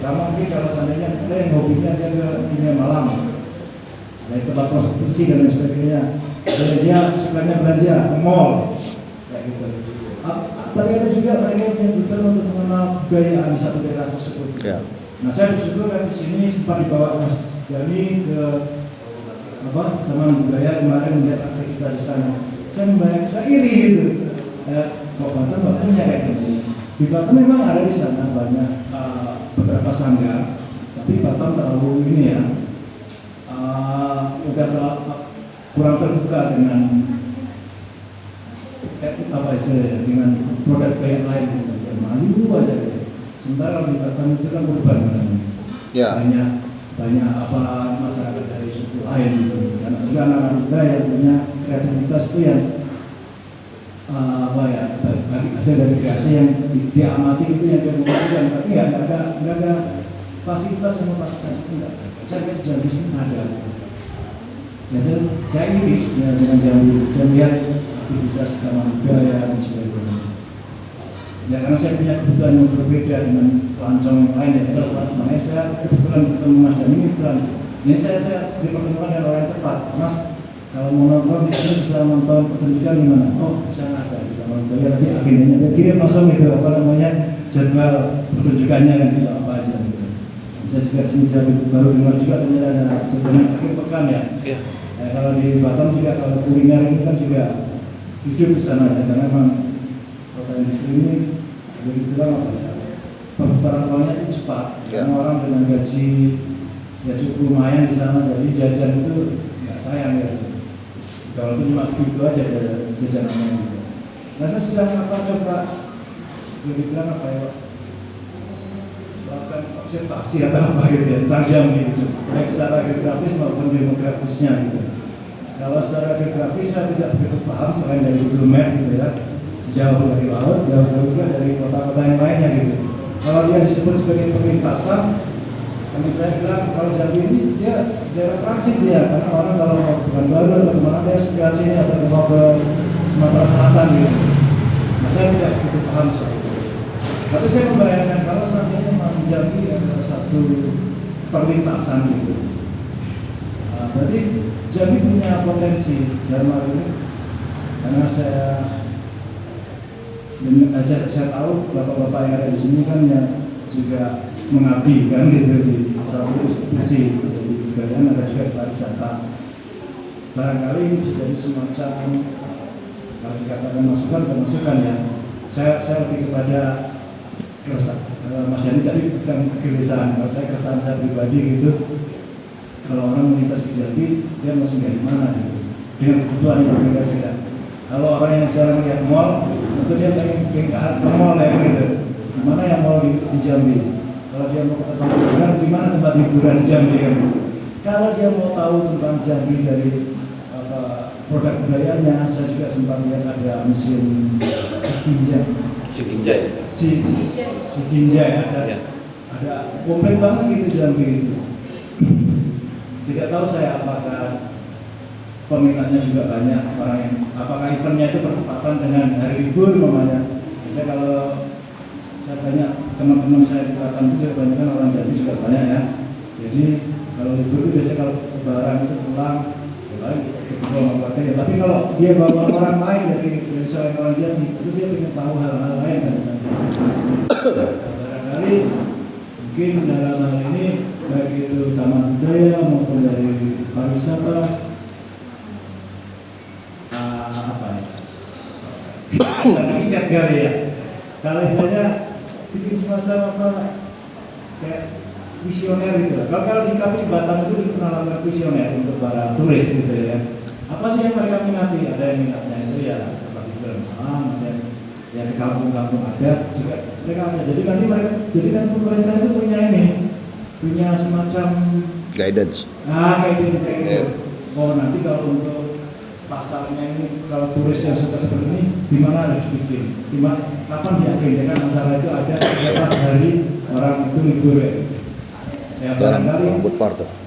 Karena mungkin kalau seandainya ada yang hobinya dia ke dunia malam, dari tempat prostitusi dan lain sebagainya, dan dia sukanya belanja ke mall, kayak gitu. Tapi ada juga mereka yang kebutuhan untuk mengenal budaya di satu daerah tersebut. Ya. Nah, saya bersyukur kan di sini sempat dibawa Mas Jani ke Taman Budaya kemarin melihat aktivitas di sana. Saya membayangkan, saya iri gitu. Kok Batam nggak punya kayak gitu. Di Batam memang ada di sana banyak beberapa sanggar, tapi Batam terlalu ini ya, udah kurang terbuka dengan apa istilahnya, dengan produk kayak lain gitu. Malu aja gitu. Sementara di Batam itu kan urban kan. Ya. Banyak apa masyarakat dari suku lain gitu. Dan juga anak-anak muda yang punya kreativitas itu yang hasil dari kreasi yang diamati itu yang dia butuhkan, tapi nggak ada fasilitas yang memfasilitasi itu nggak. Saya lihat Jambi sini ada. Ya saya iri dengan Jambi. Saya lihat aktivitas taman budaya dan sebagainya. Ya karena saya punya kebutuhan yang berbeda dengan pelancong yang lain ya. Kalau makanya saya kebetulan ketemu Mas Jani ini saya sedih pertemuan dengan orang yang tepat. Mas, kalau mau nonton di sini bisa nonton pertunjukan di mana? Oh, bisa ada di taman budaya. Nanti agendanya dia kirim langsung gitu jadwal pertunjukannya kan bisa apa aja gitu. Saya juga sini baru dengar juga ternyata ada jajanan akhir pekan ya. Iya. Kalau di Batam juga kalau kuliner itu kan juga hidup di sana ya, karena memang kota industri ini begitu lama apa ya, perputaran uangnya itu cepat. Karena orang dengan gaji ya cukup lumayan di sana, jadi jajan itu nggak sayang ya. Kalau itu cuma itu aja jajanannya gitu. Nah saya sudah coba dibilang apa ya, melakukan observasi atau apa gitu ya, tentang Jambi gitu, baik secara geografis maupun demografisnya gitu. Kalau secara geografis saya tidak begitu paham selain dari Google Map gitu ya, jauh dari laut, jauh juga dari kota-kota yang lainnya gitu. Kalau dia disebut sebagai perlintasan, kami saya bilang kalau Jambi ini dia daerah transit dia, karena orang kalau mau ke Pekanbaru atau kemana dia lewat sini atau mau ke Sumatera Selatan gitu. Nah saya tidak begitu paham soal itu. Tapi saya membayangkan kalau seandainya Jambi adalah satu perlintasan gitu. Berarti Jambi punya potensi dalam hal ini, karena saya tahu bapak-bapak yang ada di sini kan yang juga mengabdi kan gitu di satu institusi di bagian ada juga pariwisata. Barangkali ini bisa jadi semacam kalau dikatakan masukan ya. Saya lebih kepada keresahan. Mas Jani tadi bukan kegelisahan, kalau saya keresahan saya pribadi gitu. Kalau orang melintas ke Jambi, dia masih dari mana gitu, dengan kebutuhan yang berbeda-beda. Kalau orang yang jarang lihat mall, tentu dia pengen ke mall ya gitu. Mana yang mall di Jambi? Kalau dia mau ke tempat hiburan, di mana tempat hiburan di Jambi kan? Kalau dia mau tahu tentang Jambi dari produk budayanya, saya juga sempat lihat ada museum Sikinjai ada komplit banget gitu Jambi itu. Tidak tahu saya apakah peminatnya juga banyak orang yang, apakah eventnya itu bertepatan dengan hari libur namanya. Saya kalau saya banyak teman-teman saya di Batam itu banyak kan orang Jambi juga banyak ya. Jadi kalau libur itu biasanya kalau lebaran itu pulang, ke kedua keluarganya. Tapi kalau dia bawa orang lain dari selain orang Jambi, itu dia ingin tahu hal-hal lain kan. Barangkali mungkin dalam hal ini baik itu taman budaya maupun dari pariwisata, apa ya? Riset kali ya. Kalau istilahnya bikin semacam apa kayak visioner gitu. Kalau di kami Batam itu dikenal dengan visioner untuk para turis gitu ya. Apa sih yang mereka minati? Ada yang minatnya itu ya seperti bermalam, ada yang di kampung-kampung ada juga mereka ada. Jadi nanti mereka, jadi kan pemerintah itu punya semacam Guidance. kayak gitu. Oh nanti kalau untuk pasarnya ini kalau turis yang suka seperti ini di mana harus bikin, kapan diagendakan masalah itu ada pas hari orang itu libur ya barangkali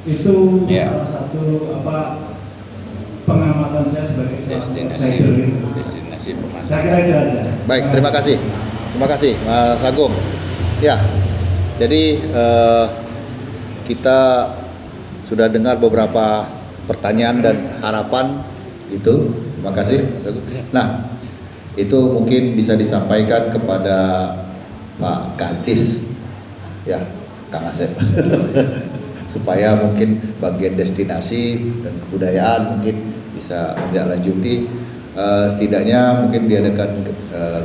itu salah satu pengamatan saya sebagai destinasi pemasaran. saya kira itu aja. Baik, terima kasih Mas Agung. Ya, jadi kita sudah dengar beberapa pertanyaan dan harapan itu. Terima kasih. Nah, itu mungkin bisa disampaikan kepada Pak Kantis, ya, Kang Asep, supaya mungkin bagian destinasi dan kebudayaan mungkin bisa menindaklanjuti. Setidaknya mungkin diadakan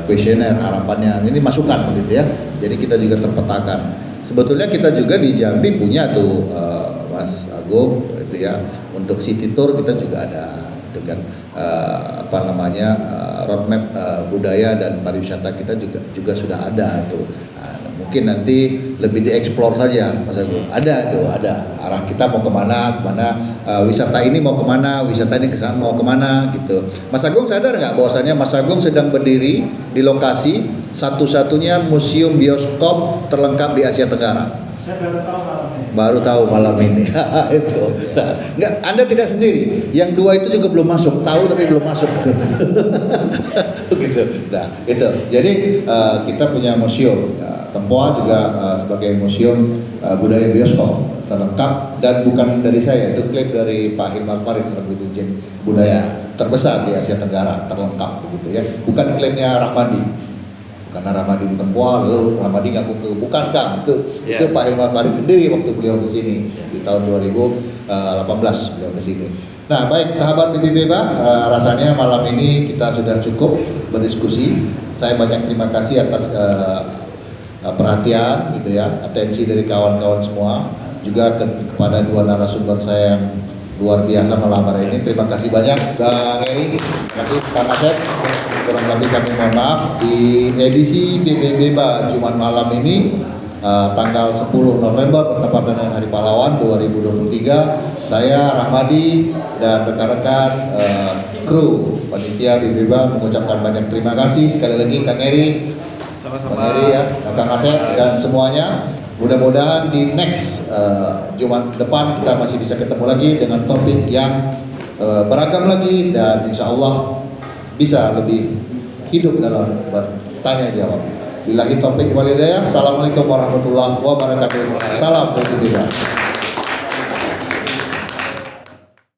kuesioner harapannya. Ini masukan begitu ya. Jadi kita juga terpetakan. Sebetulnya kita juga di Jambi punya tuh Mas Agung itu ya. Untuk city tour kita juga ada dengan roadmap budaya dan pariwisata kita juga sudah ada itu. Mungkin nanti lebih dieksplor saja Mas Agung. Ada arah kita mau kemana, wisata ini mau kemana, wisata ini kesana mau kemana gitu. Mas Agung sadar nggak bahwasanya Mas Agung sedang berdiri di lokasi satu-satunya museum bioskop terlengkap di Asia Tenggara. Saya Baru tahu malam ini. Itu. Nah, enggak, Anda tidak sendiri. Yang dua itu juga belum masuk, tahu tapi belum masuk. Gitu. Nah, itu. Jadi kita punya museum. Tempoa juga sebagai museum budaya bioskop terlengkap dan bukan dari saya, itu klaim dari Pak Hilmar Farid selaku Dirjen Budaya terbesar di Asia Tenggara terlengkap begitu ya. Bukan klaimnya Rahmadi. Karena Rahmadi di Tempoa, lalu Rahmadi ngaku ke bukan Kang, itu Pak Hilmar Farid sendiri waktu beliau di sini di tahun 2018 beliau di sini. Nah, baik sahabat BB Beba, rasanya malam ini kita sudah cukup berdiskusi. Saya banyak terima kasih atas perhatian gitu ya, atensi dari kawan-kawan semua, juga kepada dua narasumber saya yang luar biasa malam hari ini. Terima kasih banyak Bang Eri, terima kasih Kang Asep. Kurang lebih kami mohon maaf. Di edisi BB Beba Jumat malam ini tanggal 10 November bertepatan dengan Hari Pahlawan 2023, saya Rahmadi dan rekan-rekan kru panitia BB Beba mengucapkan banyak terima kasih sekali lagi Kang Eri, Kang Eri ya, Kang Asep dan semuanya. Mudah-mudahan di next Jumat depan kita masih bisa ketemu lagi dengan topik yang beragam lagi dan insya Allah bisa lebih hidup dalam bertanya jawab. Billahi taufiq wal hidayah. Assalamualaikum warahmatullahi wabarakatuh. Salam sejahtera.